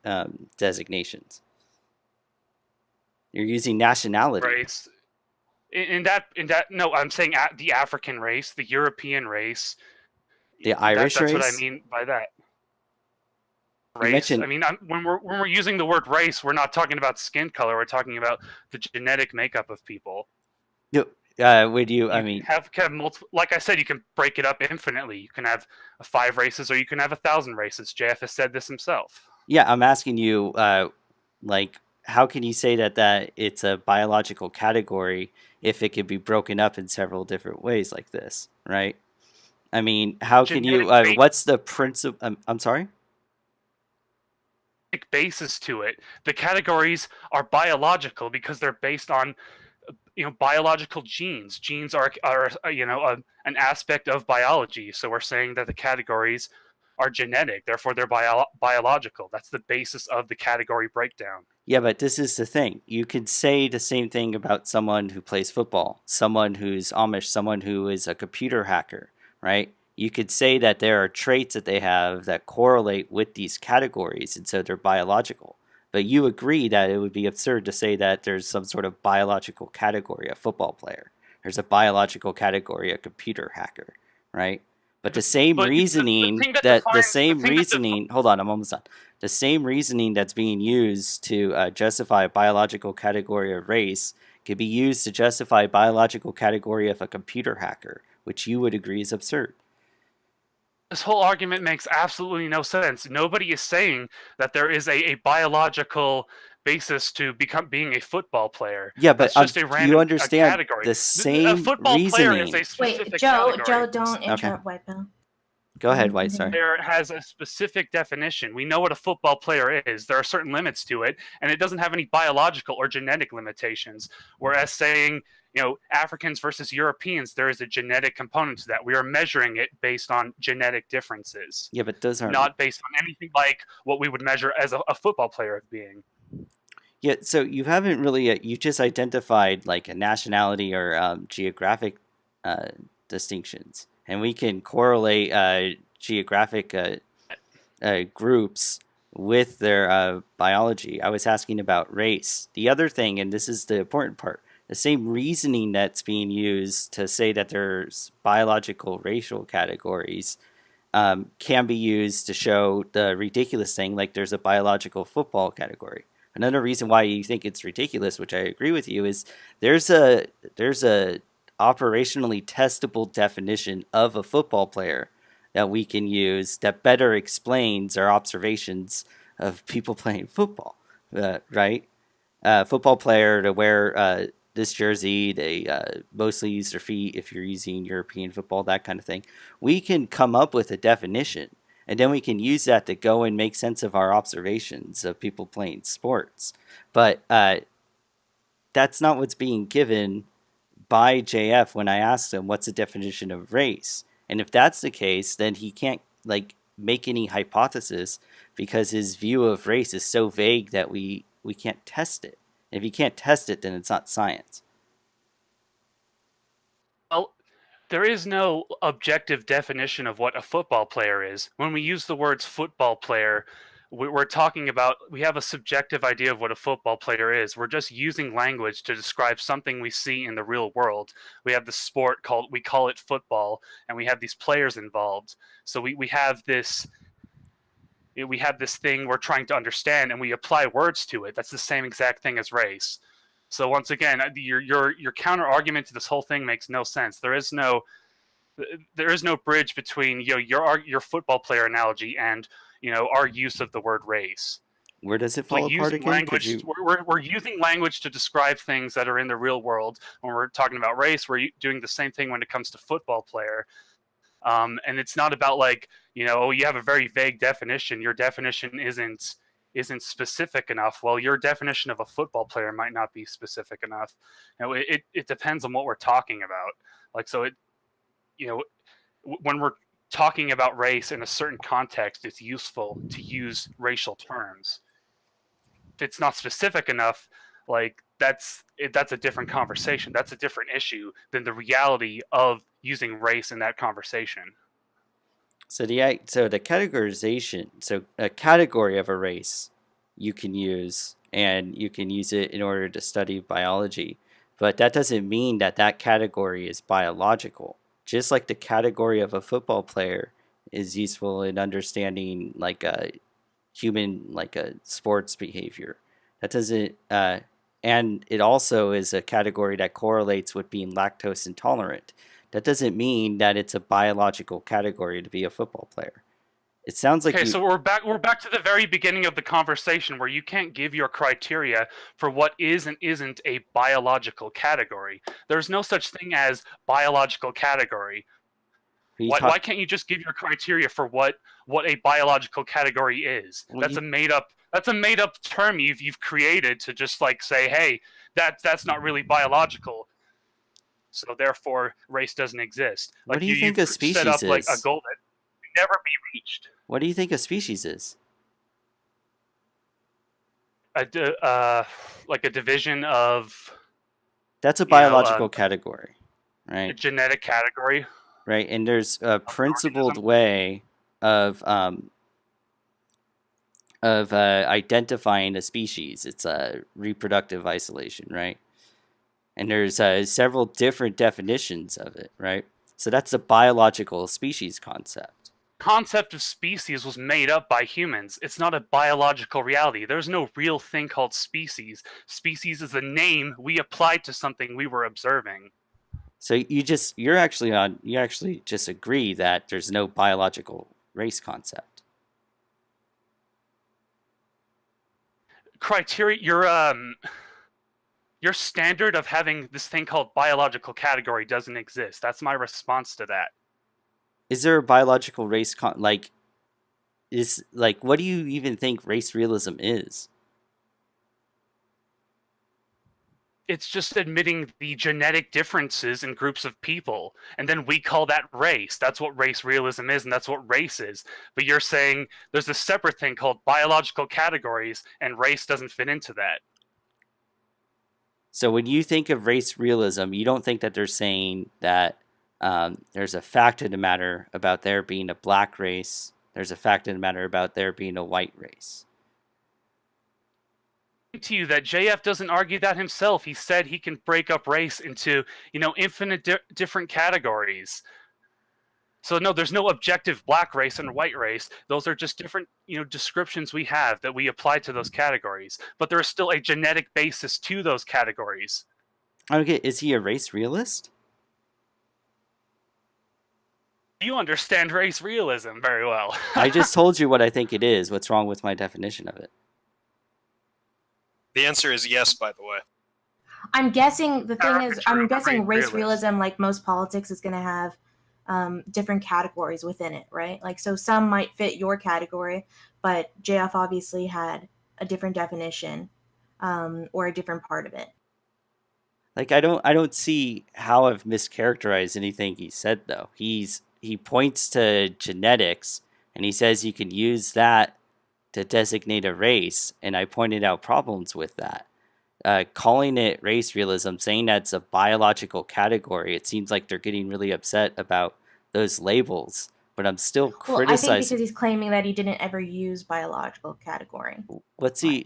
designations. You're using nationality. Race. No, I'm saying the African race, the European race. The Irish that's race? what I mean by that. You Race. mentioned... I mean, when we're using the word race, we're not talking about skin color. We're talking about the genetic makeup of people. Would you? I You mean, have multiple. Like I said, you can break it up infinitely. You can have 5 races, or you can have 1,000 races. JF has said this himself. yeah, I'm asking you, like, how can you say that it's a biological category if it can be broken up in several different ways like this, right? I mean, how can you? What's the principle? I'm sorry. Basis to it. The categories are biological because they're based on biological genes. Genes are an aspect of biology. So we're saying that the categories are genetic, therefore they're biological. That's the basis of the category breakdown. Yeah, but this is the thing. You could say the same thing about someone who plays football, someone who's Amish, someone who is a computer hacker, right? You could say that there are traits that they have that correlate with these categories, and so they're biological. But you agree that it would be absurd to say that there's some sort of biological category, a football player. There's a biological category, a computer hacker, right? But the same reasoning hold on, I'm almost done. The same reasoning that's being used to justify a biological category of race could be used to justify a biological category of a computer hacker, which you would agree is absurd. This whole argument makes absolutely no sense. Nobody is saying that there is a biological basis to being a football player. Yeah, but that's just a random you understand category. the same a football reasoning. player is a specific Wait, Joe, category. don't interrupt White Bell. Go ahead, White, sorry. Player has a specific definition. We know what a football player is. There are certain limits to it, and it doesn't have any biological or genetic limitations. Whereas saying, Africans versus Europeans, there is a genetic component to that. We are measuring it based on genetic differences. Yeah, but those aren't... not based on anything like what we would measure as a football player as being. Yeah, so you haven't really... you just identified like a nationality or geographic distinctions. And we can correlate geographic groups with their biology. I was asking about race. The other thing, and this is the important part, the same reasoning that's being used to say that there's biological racial categories can be used to show the ridiculous thing, like there's a biological football category. Another reason why you think it's ridiculous, which I agree with you, is there's a operationally testable definition of a football player that we can use that better explains our observations of people playing football, right? Football player to wear this jersey, they mostly use their feet if you're using European football, that kind of thing. We can come up with a definition, and then we can use that to go and make sense of our observations of people playing sports. But that's not what's being given by JF when I asked him what's the definition of race. And if that's the case, then he can't make any hypothesis because his view of race is so vague that we can't test it. And if you can't test it, then it's not science. Well, there is no objective definition of what a football player is. When we use the words football player, we're talking about, we have a subjective idea of what a football player is. We're just using language to describe something we see in the real world. We have the sport we call it football, and we have these players involved. So we have this thing we're trying to understand, and we apply words to it. That's the same exact thing as race. So once again, your counter argument to this whole thing makes no sense. There is no There is no bridge between your football player analogy and our use of the word race. Where does it It's like fall apart using again? language. We're using language to describe things that are in the real world. When we're talking about race, we're doing the same thing when it comes to football player. And it's not about like, oh, you have a very vague definition. Your definition isn't specific enough. Well, your definition of a football player might not be specific enough. It depends on what we're talking about. Like, so when we're talking about race in a certain context, it's useful to use racial terms. If it's not specific enough, like that's a different conversation. That's a different issue than the reality of using race in that conversation. So the categorization, so a category of a race you can use, and you can use it in order to study biology, but that doesn't mean that that category is biological. Just like the category of a football player is useful in understanding like a human, like a sports behavior. That doesn't, and it also is a category that correlates with being lactose intolerant. That doesn't mean that it's a biological category to be a football player. It sounds like okay, so we're back to the very beginning of the conversation where you can't give your criteria for what is and isn't a biological category. There's no such thing as biological category. Why can't you just give your criteria for what a biological category is? Well, that's a made up term you've created to just like say, hey, that's not really biological. So therefore, race doesn't exist. What do you think a species set up is? Like a goal that can never be reached. What do you think a species is? Like a division of. That's a biological category, right? A genetic category. Right, and there's a principled way of identifying a species. It's a reproductive isolation, right? And there's several different definitions of it, right? So that's the biological species concept. Concept of species was made up by humans. It's not a biological reality. There's no real thing called species. Species is a name we applied to something we were observing. So you actually just agree that there's no biological race concept. Criteria, your standard of having this thing called biological category doesn't exist. That's my response to that. Is there a biological race what do you even think race realism is? It's just admitting the genetic differences in groups of people, and then we call that race. That's what race realism is, and that's what race is. But you're saying there's a separate thing called biological categories, and race doesn't fit into that. So when you think of race realism, you don't think that they're saying that there's a fact of the matter about there being a black race, there's a fact of the matter about there being a white race. To you that JF doesn't argue that himself. He said he can break up race into infinite different categories. So no, there's no objective black race and white race. Those are just different descriptions we have that we apply to those categories. But there is still a genetic basis to those categories. Okay, is he a race realist? You understand race realism very well. I just told you what I think it is. What's wrong with my definition of it? The answer is yes, by the way. I'm guessing race realism, like most politics, is going to have different categories within it, right? Like, so some might fit your category, but JF obviously had a different definition or a different part of it. Like, I don't see how I've mischaracterized anything he said, though. He points to genetics, and he says you can use that to designate a race, and I pointed out problems with that. Calling it race realism, saying that's a biological category, it seems like they're getting really upset about those labels, but I'm still criticizing. I think because he's claiming that he didn't ever use biological category. What's he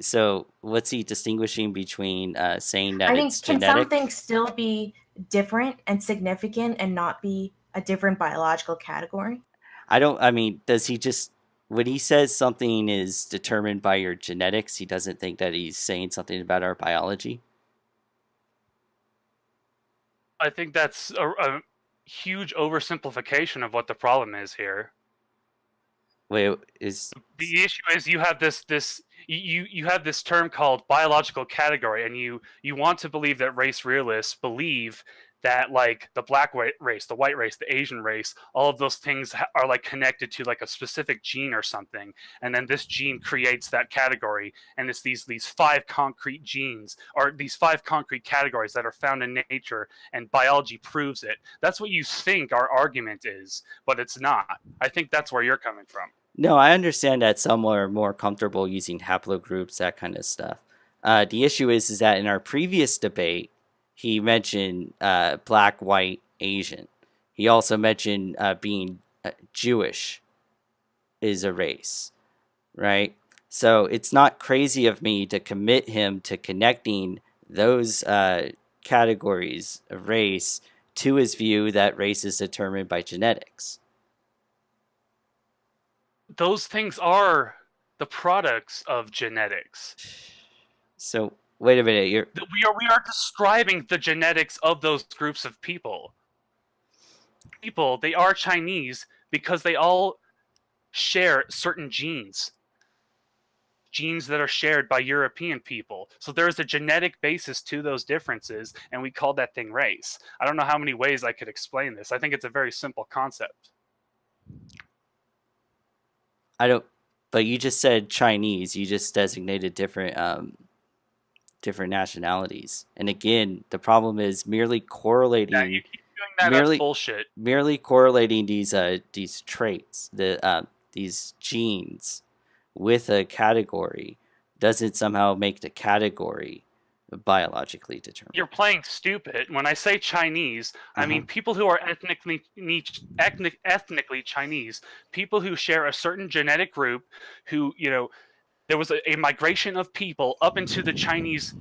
distinguishing between saying that it's genetic? Can something still be different and significant and not be a different biological category? Does he just, when he says something is determined by your genetics, he doesn't think that he's saying something about our biology? I think that's huge oversimplification of what the problem is here. Wait, is the issue is you have you have this term called biological category, and you want to believe that race realists believe that like the black race, the white race, the Asian race, all of those things are like connected to like a specific gene or something, and then this gene creates that category, and it's these 5 concrete genes or these 5 concrete categories that are found in nature, and biology proves it. That's what you think our argument is, but it's not. I think that's where you're coming from. No, I understand that some are more comfortable using haplogroups, that kind of stuff. The issue is that in our previous debate, he mentioned black, white, Asian. He also mentioned being Jewish is a race, right? So it's not crazy of me to commit him to connecting those categories of race to his view that race is determined by genetics. Those things are the products of genetics. So wait a minute, we are describing the genetics of those groups of people. They are Chinese because they all share certain genes that are shared by European people. So there's a genetic basis to those differences, and we call that thing race. I don't know how many ways I could explain this. I think it's a very simple concept. But you just said Chinese. You just designated different nationalities. And again, the problem is merely correlating. Yeah, you keep doing that. That's bullshit. Merely correlating these traits, these genes, with a category doesn't somehow make the category biologically determined. You're playing stupid. When I say Chinese, I mean people who are ethnically Chinese, people who share a certain genetic group, who, you know, there was a migration of people up into the Chinese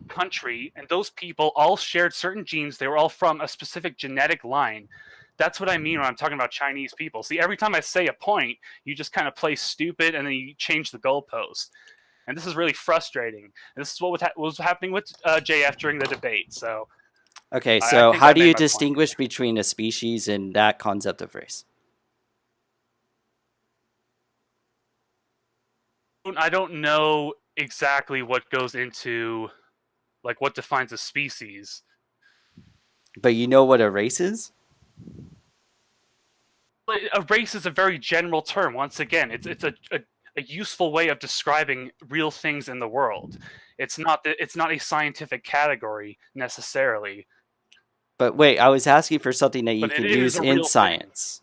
country, and those people all shared certain genes. They were all from a specific genetic line. That's what I mean when I'm talking about Chinese people. See, every time I say a point, you just kind of play stupid, and then you change the goalpost. And this is really frustrating. And this is what was happening with JF during the debate. So, okay, so how do you distinguish between a species and that concept of race? I don't know exactly what goes into, like, what defines a species. But you know what a race is? A race is a very general term. Once again, it's a useful way of describing real things in the world. It's not a scientific category necessarily. But wait, I was asking for something that you can use in science.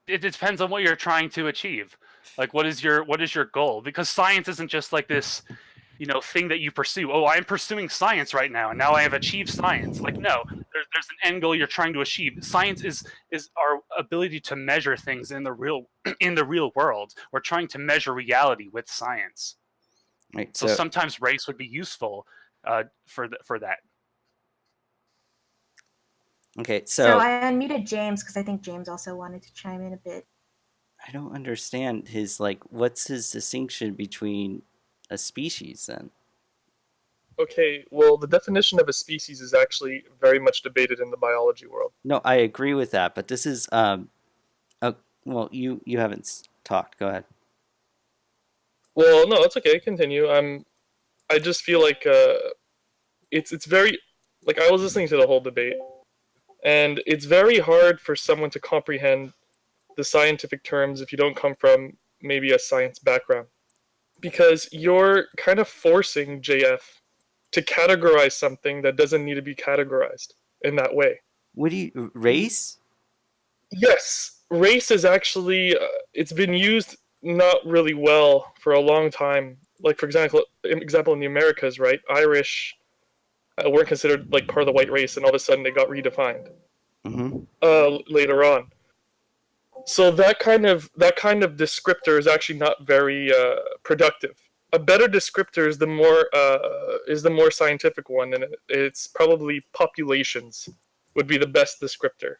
It depends on what you're trying to achieve. Like, what is your goal? Because science isn't just like this, you know, thing that you pursue. Oh, I'm pursuing science right now, and now I have achieved science. Like, no, there's an end goal you're trying to achieve. Science is our ability to measure things in the real world. We're trying to measure reality with science. Right. So sometimes race would be useful for that. Okay, so I unmuted James because I think James also wanted to chime in a bit. I don't understand his, like, what's his distinction between a species then? Okay, well, the definition of a species is actually very much debated in the biology world. No, I agree with that, but this is well, you haven't talked. Go ahead. Well, no, it's okay. Continue. I just feel like it's very, like, I was listening to the whole debate, and it's very hard for someone to comprehend the scientific terms if you don't come from maybe a science background, because you're kind of forcing JF to categorize something that doesn't need to be categorized in that way. What do you, race? Yes, race is actually, it's been used not really well for a long time. Like, for example in the Americas, right? Irish weren't considered like part of the white race, and all of a sudden they got redefined later on. So that kind of descriptor is actually not very productive. A better descriptor is the more scientific one, and it's probably populations would be the best descriptor.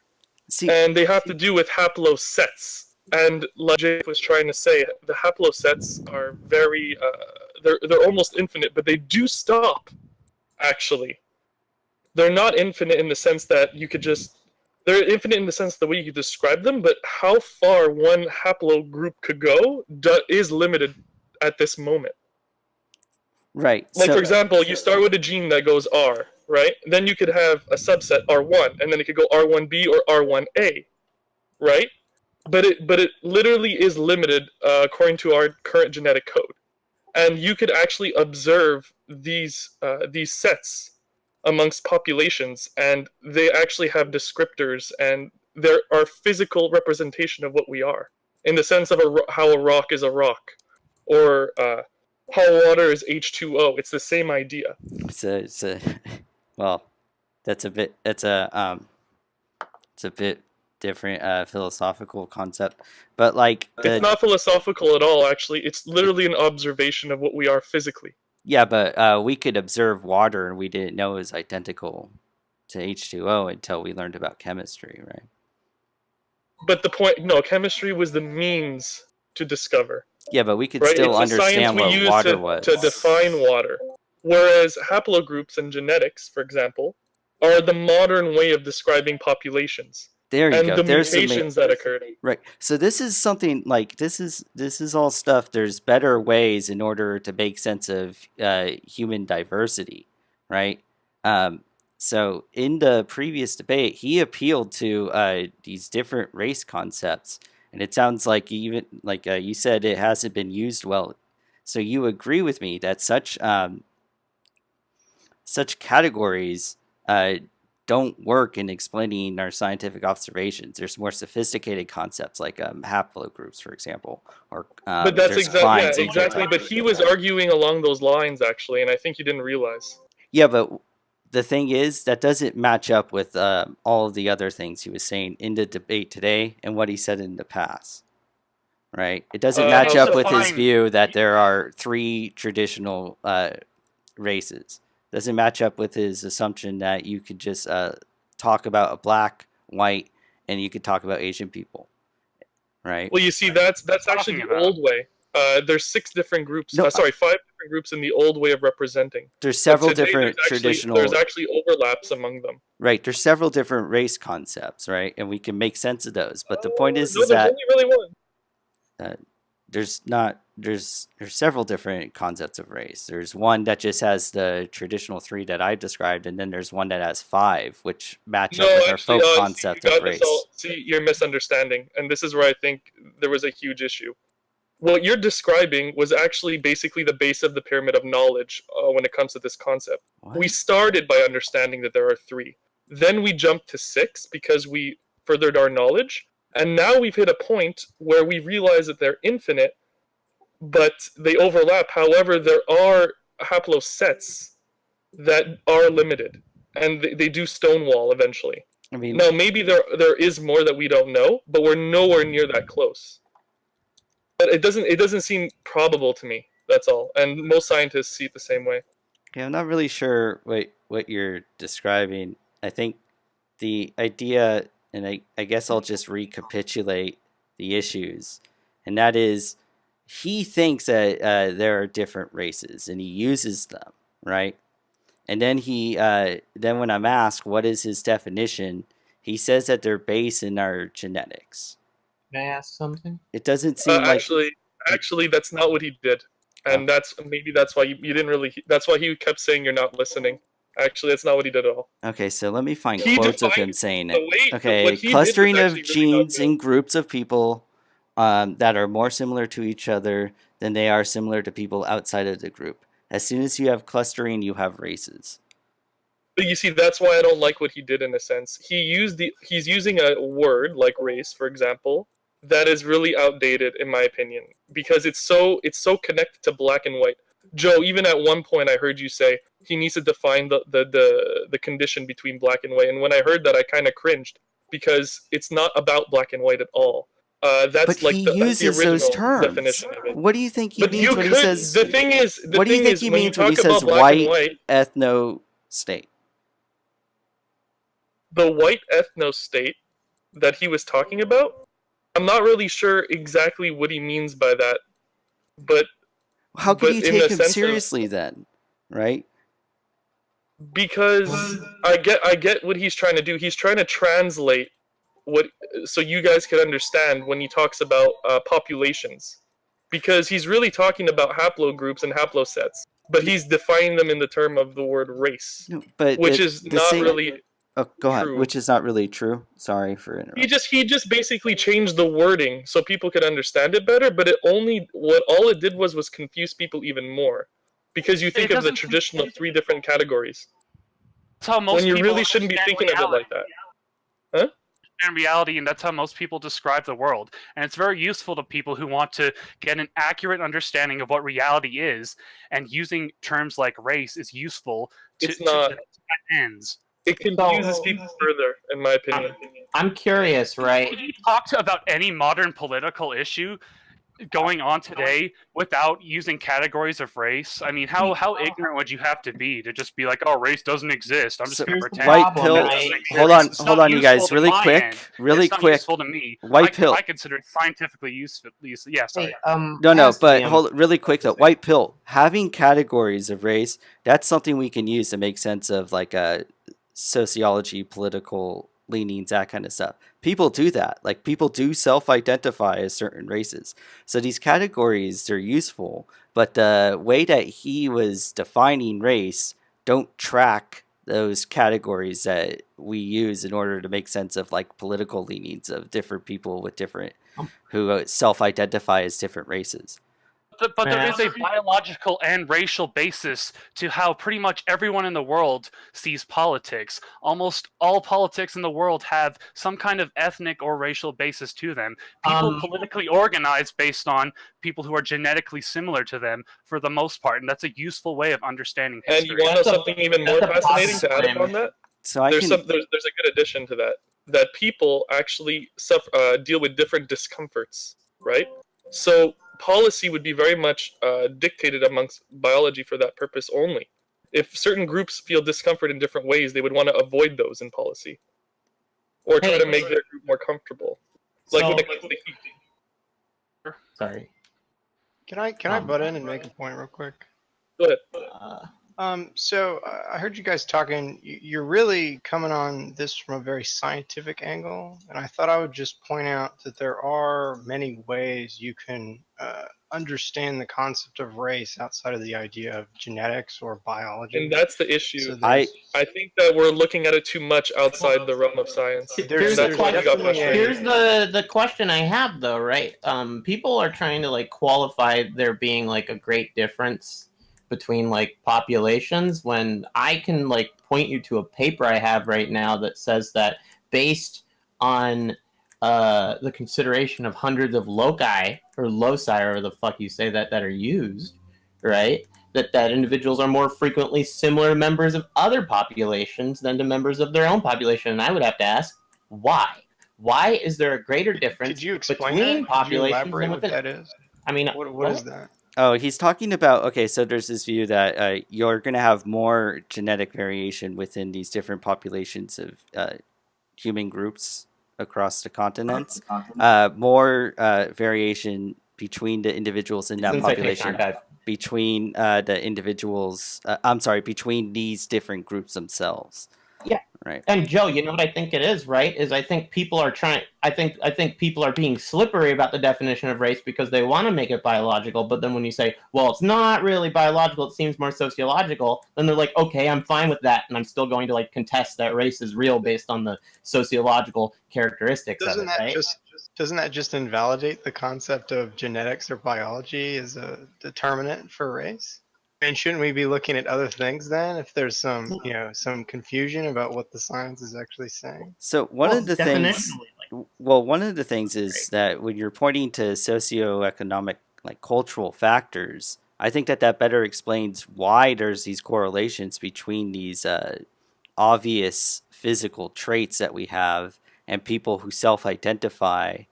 And they have to do with haplosets. And like Jay was trying to say, the haplosets are very they're almost infinite, but they do stop actually they're not infinite in the sense that you could just. They're infinite in the sense the way you describe them, but how far one haplogroup could go is limited at this moment. Right. Like, So, for example, you start with a gene that goes R, right? Then you could have a subset R1, and then it could go R1b or R1a, right? But it literally is limited according to our current genetic code, and you could actually observe these sets amongst populations, and they actually have descriptors, and there are physical representation of what we are, in the sense of how a rock is a rock, or how water is H2O. It's the same idea. it's a well, it's a bit different philosophical concept, but like It's not philosophical at all. Actually, it's literally an observation of what we are physically. Yeah, but we could observe water and we didn't know it was identical to H2O until we learned about chemistry, right? But the point, no, chemistry was the means to discover. Yeah, but we could Right? still It's the science understand we what use water was. to define water. Whereas haplogroups and genetics, for example, are the modern way of describing populations. There you and go. the There's mutations that occurred. Right. So this is something like this is all stuff. There's better ways in order to make sense of human diversity, right? So in the previous debate, he appealed to these different race concepts, and it sounds like even like you said, it hasn't been used well. So you agree with me that such categories don't work in explaining our scientific observations. There's more sophisticated concepts like haplogroups, for example, or but that's exactly. Exactly. But he was arguing along those lines actually, and I think you didn't realize. Yeah, but the thing is that doesn't match up with all of the other things he was saying in the debate today and what he said in the past. Right? It doesn't match up with his view that there are 3 traditional races. Doesn't match up with his assumption that you could just talk about a black, white, and you could talk about Asian people, right? Well, you see, that's actually the old way. There's 6 different groups. 5 different groups in the old way of representing. There's several different traditional. There's actually overlaps among them. Right. There's several different race concepts, right? And we can make sense of those. But the point is there's that only really one. There's several different concepts of race. There's one that just has the traditional 3 that I described, and then there's one that has 5, which match up with our folk concept of race. See, you're misunderstanding, and this is where I think there was a huge issue. What you're describing was actually basically the base of the pyramid of knowledge when it comes to this concept. What? We started by understanding that there are 3. Then we jumped to 6 because we furthered our knowledge. And now we've hit a point where we realize that they're infinite, but they overlap. However, there are haplosets that are limited, and they do stonewall eventually. I mean, now maybe there is more that we don't know, but we're nowhere near that close. But it doesn't seem probable to me. That's all, and most scientists see it the same way. Okay, I'm not really sure what you're describing. I think the idea. And I guess I'll just recapitulate the issues. And that is, he thinks that there are different races, and he uses them, right? And then then when I'm asked what is his definition, he says that they're based in our genetics. Can I ask something? It doesn't seem like... Actually, that's not what he did. And that's why you didn't really... That's why he kept saying you're not listening. Actually, that's not what he did at all. Okay, so let me find quotes of him saying it. Okay, clustering of genes in groups of people that are more similar to each other than they are similar to people outside of the group. As soon as you have clustering, you have races. But you see, that's why I don't like what he did in a sense. He's using a word like race, for example, that is really outdated in my opinion, because it's so connected to black and white. Joe, even at one point I heard you say he needs to define the condition between black and white. And when I heard that, I kind of cringed, because it's not about black and white at all. That's but he uses those terms. Definition of it. What do you think he means when he says... The thing is, what do you think he means when he says white ethno-state? The white ethno-state that he was talking about, I'm not really sure exactly what he means by that. But how can you take him seriously then, right? Because I get what he's trying to do. He's trying to translate what so you guys can understand when he talks about populations, because he's really talking about haplogroups and haplosets, but he's defining them in the term of the word race, But which is not really Oh, go ahead. true. Which is not really true. Sorry for interrupting. He just basically changed the wording so people could understand it better, but all it did was confuse people even more, because you think of the traditional 3 different categories. That's how most when you people really shouldn't be thinking of it like that. Huh? In reality, and that's how most people describe the world. And it's very useful to people who want to get an accurate understanding of what reality is, and using terms like race is useful to that ends. It confuses people further, in my opinion. I'm curious, right? If you talk about any modern political issue going on today without using categories of race, I mean, how ignorant would you have to just be like, oh, race doesn't exist, I'm just going to pretend white pill. Hold on, you guys, really quick. Useful to me. White pill. I consider it scientifically useful. Yeah, sorry. No, but hold really quick though. White pill. Having categories of race, that's something we can use to make sense of like sociology, political leanings, that kind of stuff. People do that. Like people do self-identify as certain races. So these categories are useful, but the way that he was defining race don't track those categories that we use in order to make sense of like political leanings of different people with different who self-identify as different races. But there is a biological and racial basis to how pretty much everyone in the world sees politics. Almost all politics in the world have some kind of ethnic or racial basis to them. People politically organize based on people who are genetically similar to them for the most part, and that's a useful way of understing history. And you want to know something even more fascinating to add upon that? So there's a good addition to that people actually deal with different discomforts, right? So policy would be very much dictated amongst biology for that purpose only. If certain groups feel discomfort in different ways, they would want to avoid those in policy, or try to make their group more comfortable. Like when it comes to heat. Sorry. Can I butt in and make a point real quick? Go ahead. So I heard you guys talking. You're really coming on this from a very scientific angle, and I thought I would just point out that there are many ways you can understand the concept of race outside of the idea of genetics or biology. And that's the issue. So I think that we're looking at it too much outside the realm of science. Here's the question I have though, right? People are trying to like qualify there being like a great difference between like populations, when I can like point you to a paper I have right now that says that based on the consideration of hundreds of loci or the fuck you say that are used, right? That individuals are more frequently similar members of other populations than to members of their own population. And I would have to ask, why? Why is there a greater difference between populations? Elaborate what that is? I mean, what is that? Oh, he's talking about, okay, so there's this view that you're going to have more genetic variation within these different populations of human groups across the continents. More variation between the individuals in that population, between the individuals, between these different groups themselves. Yeah. Right. And Joe, you know what I think it is, right? Is I think people are I think people are being slippery about the definition of race because they want to make it biological, but then when you say, well, it's not really biological, it seems more sociological, then they're like, okay, I'm fine with that, and I'm still going to like contest that race is real based on the sociological characteristics of it, right? Doesn't that just invalidate the concept of genetics or biology as a determinant for race? And shouldn't we be looking at other things then, if there's some confusion about what the science is actually saying? So one of the things is that when you're pointing to socioeconomic, like cultural factors, I think that better explains why there's these correlations between these obvious physical traits that we have and people who self-identify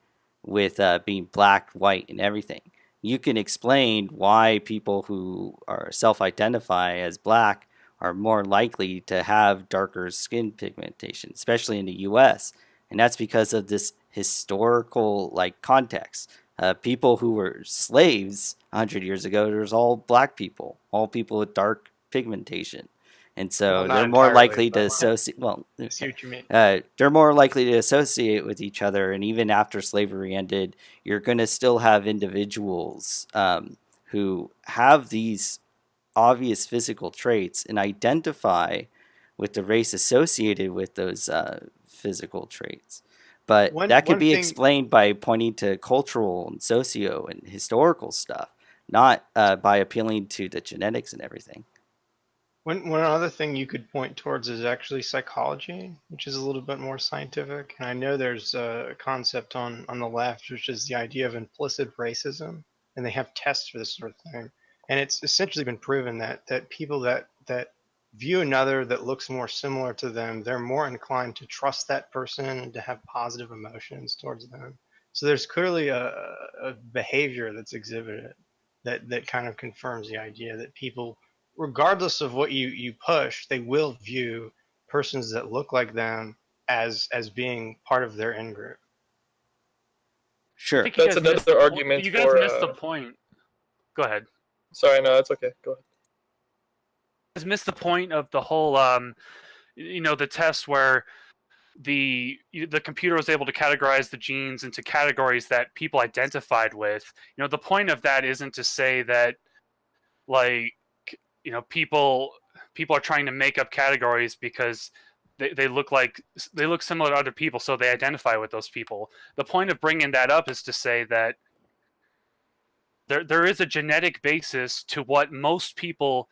with being black, white, and everything. You can explain why people who are self-identify as black are more likely to have darker skin pigmentation, especially in the U.S. And that's because of this historical like context. People who were slaves 100 years ago, there's all black people, all people with dark pigmentation. And so Well, not they're more entirely, likely to but associate. Well, I see what you mean. they're more likely to associate with each other. And even after slavery ended, you're going to still have individuals who have these obvious physical traits and identify with the race associated with those physical traits. But that could One be thing, explained by pointing to cultural and socio and historical stuff, not by appealing to the genetics and everything. one other thing you could point towards is actually psychology, which is a little bit more scientific. And I know there's a concept on the left, which is the idea of implicit racism, and they have tests for this sort of thing. And it's essentially been proven that people that view another that looks more similar to them, they're more inclined to trust that person and to have positive emotions towards them. So there's clearly a behavior that's exhibited that kind of confirms the idea that people, regardless of what you push, they will view persons that look like them as being part of their in group. Sure. That's another argument You guys for. missed the point. Go ahead. Sorry, no, that's okay. Go ahead. You guys missed the point of the whole, the test where the computer was able to categorize the genes into categories that people identified with. The point of that isn't to say that, like, people are trying to make up categories because they look similar to other people, so they identify with those people. The point of bringing that up is to say that there is a genetic basis to what most people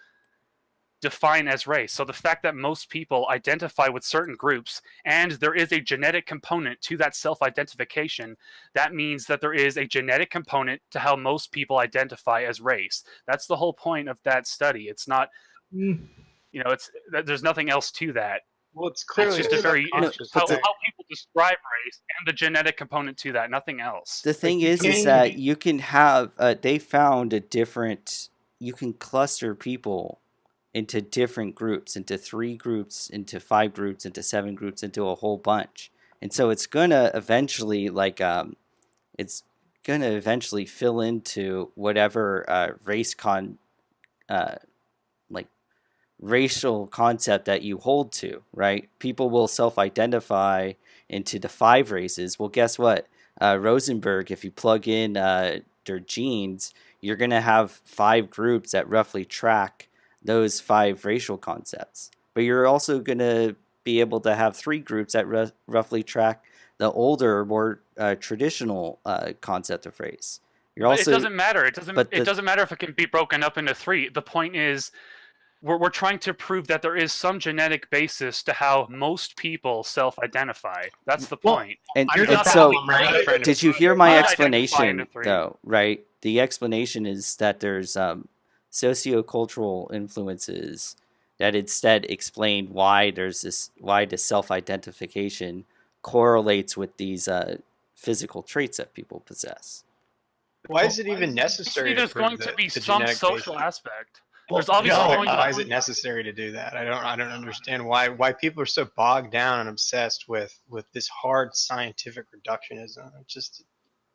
define as race. So the fact that most people identify with certain groups and there is a genetic component to that self-identification, that means that there is a genetic component to how most people identify as race. That's the whole point of that study. It's not, there's nothing else to that. Well, it's clearly just how people describe race and the genetic component to that, nothing else. The thing is that you can have, they found you can cluster people into different groups, into 3 groups, into 5 groups, into 7 groups, into a whole bunch. And so it's going to eventually, fill into whatever racial concept that you hold to, right? People will self-identify into the 5 races. Well, guess what? Rosenberg, if you plug in their genes, you're going to have 5 groups that roughly track those 5 racial concepts. But you're also going to be able to have 3 groups that roughly track the older, more traditional concept of race. It doesn't matter. It doesn't matter if it can be broken up into 3. The point is, we're trying to prove that there is some genetic basis to how most people self-identify. That's the point. And so, did you hear my explanation, though, right? The explanation is that there's sociocultural influences that instead explain why the self-identification correlates with these physical traits that people possess. Why is it even necessary? There's going to be some social aspect. There's obviously why is it necessary to do that? I don't understand why people are so bogged down and obsessed with this hard scientific reductionism. It's just,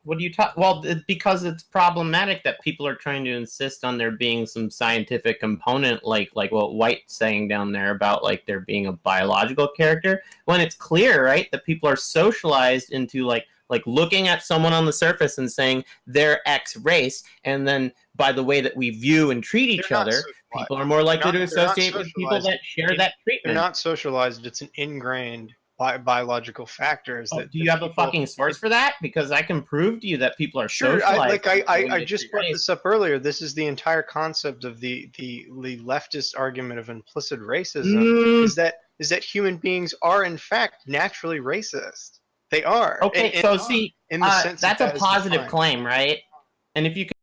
what do you talk? Well, because it's problematic that people are trying to insist on there being some scientific component, like what White's saying down there about like there being a biological character, when it's clear, right, that people are socialized into like looking at someone on the surface and saying they're X race, and then by the way that we view and treat each other, people are more likely to associate with people that share that treatment. They're not socialized. It's an ingrained biological factors. Do you have a fucking source for that? Because I can prove to you that people are socialized. I just brought this up earlier. This is the entire concept of the leftist argument of implicit racism. Is that human beings are in fact naturally racist. They are. Okay, so see, in the sense that's a positive claim, right? And if you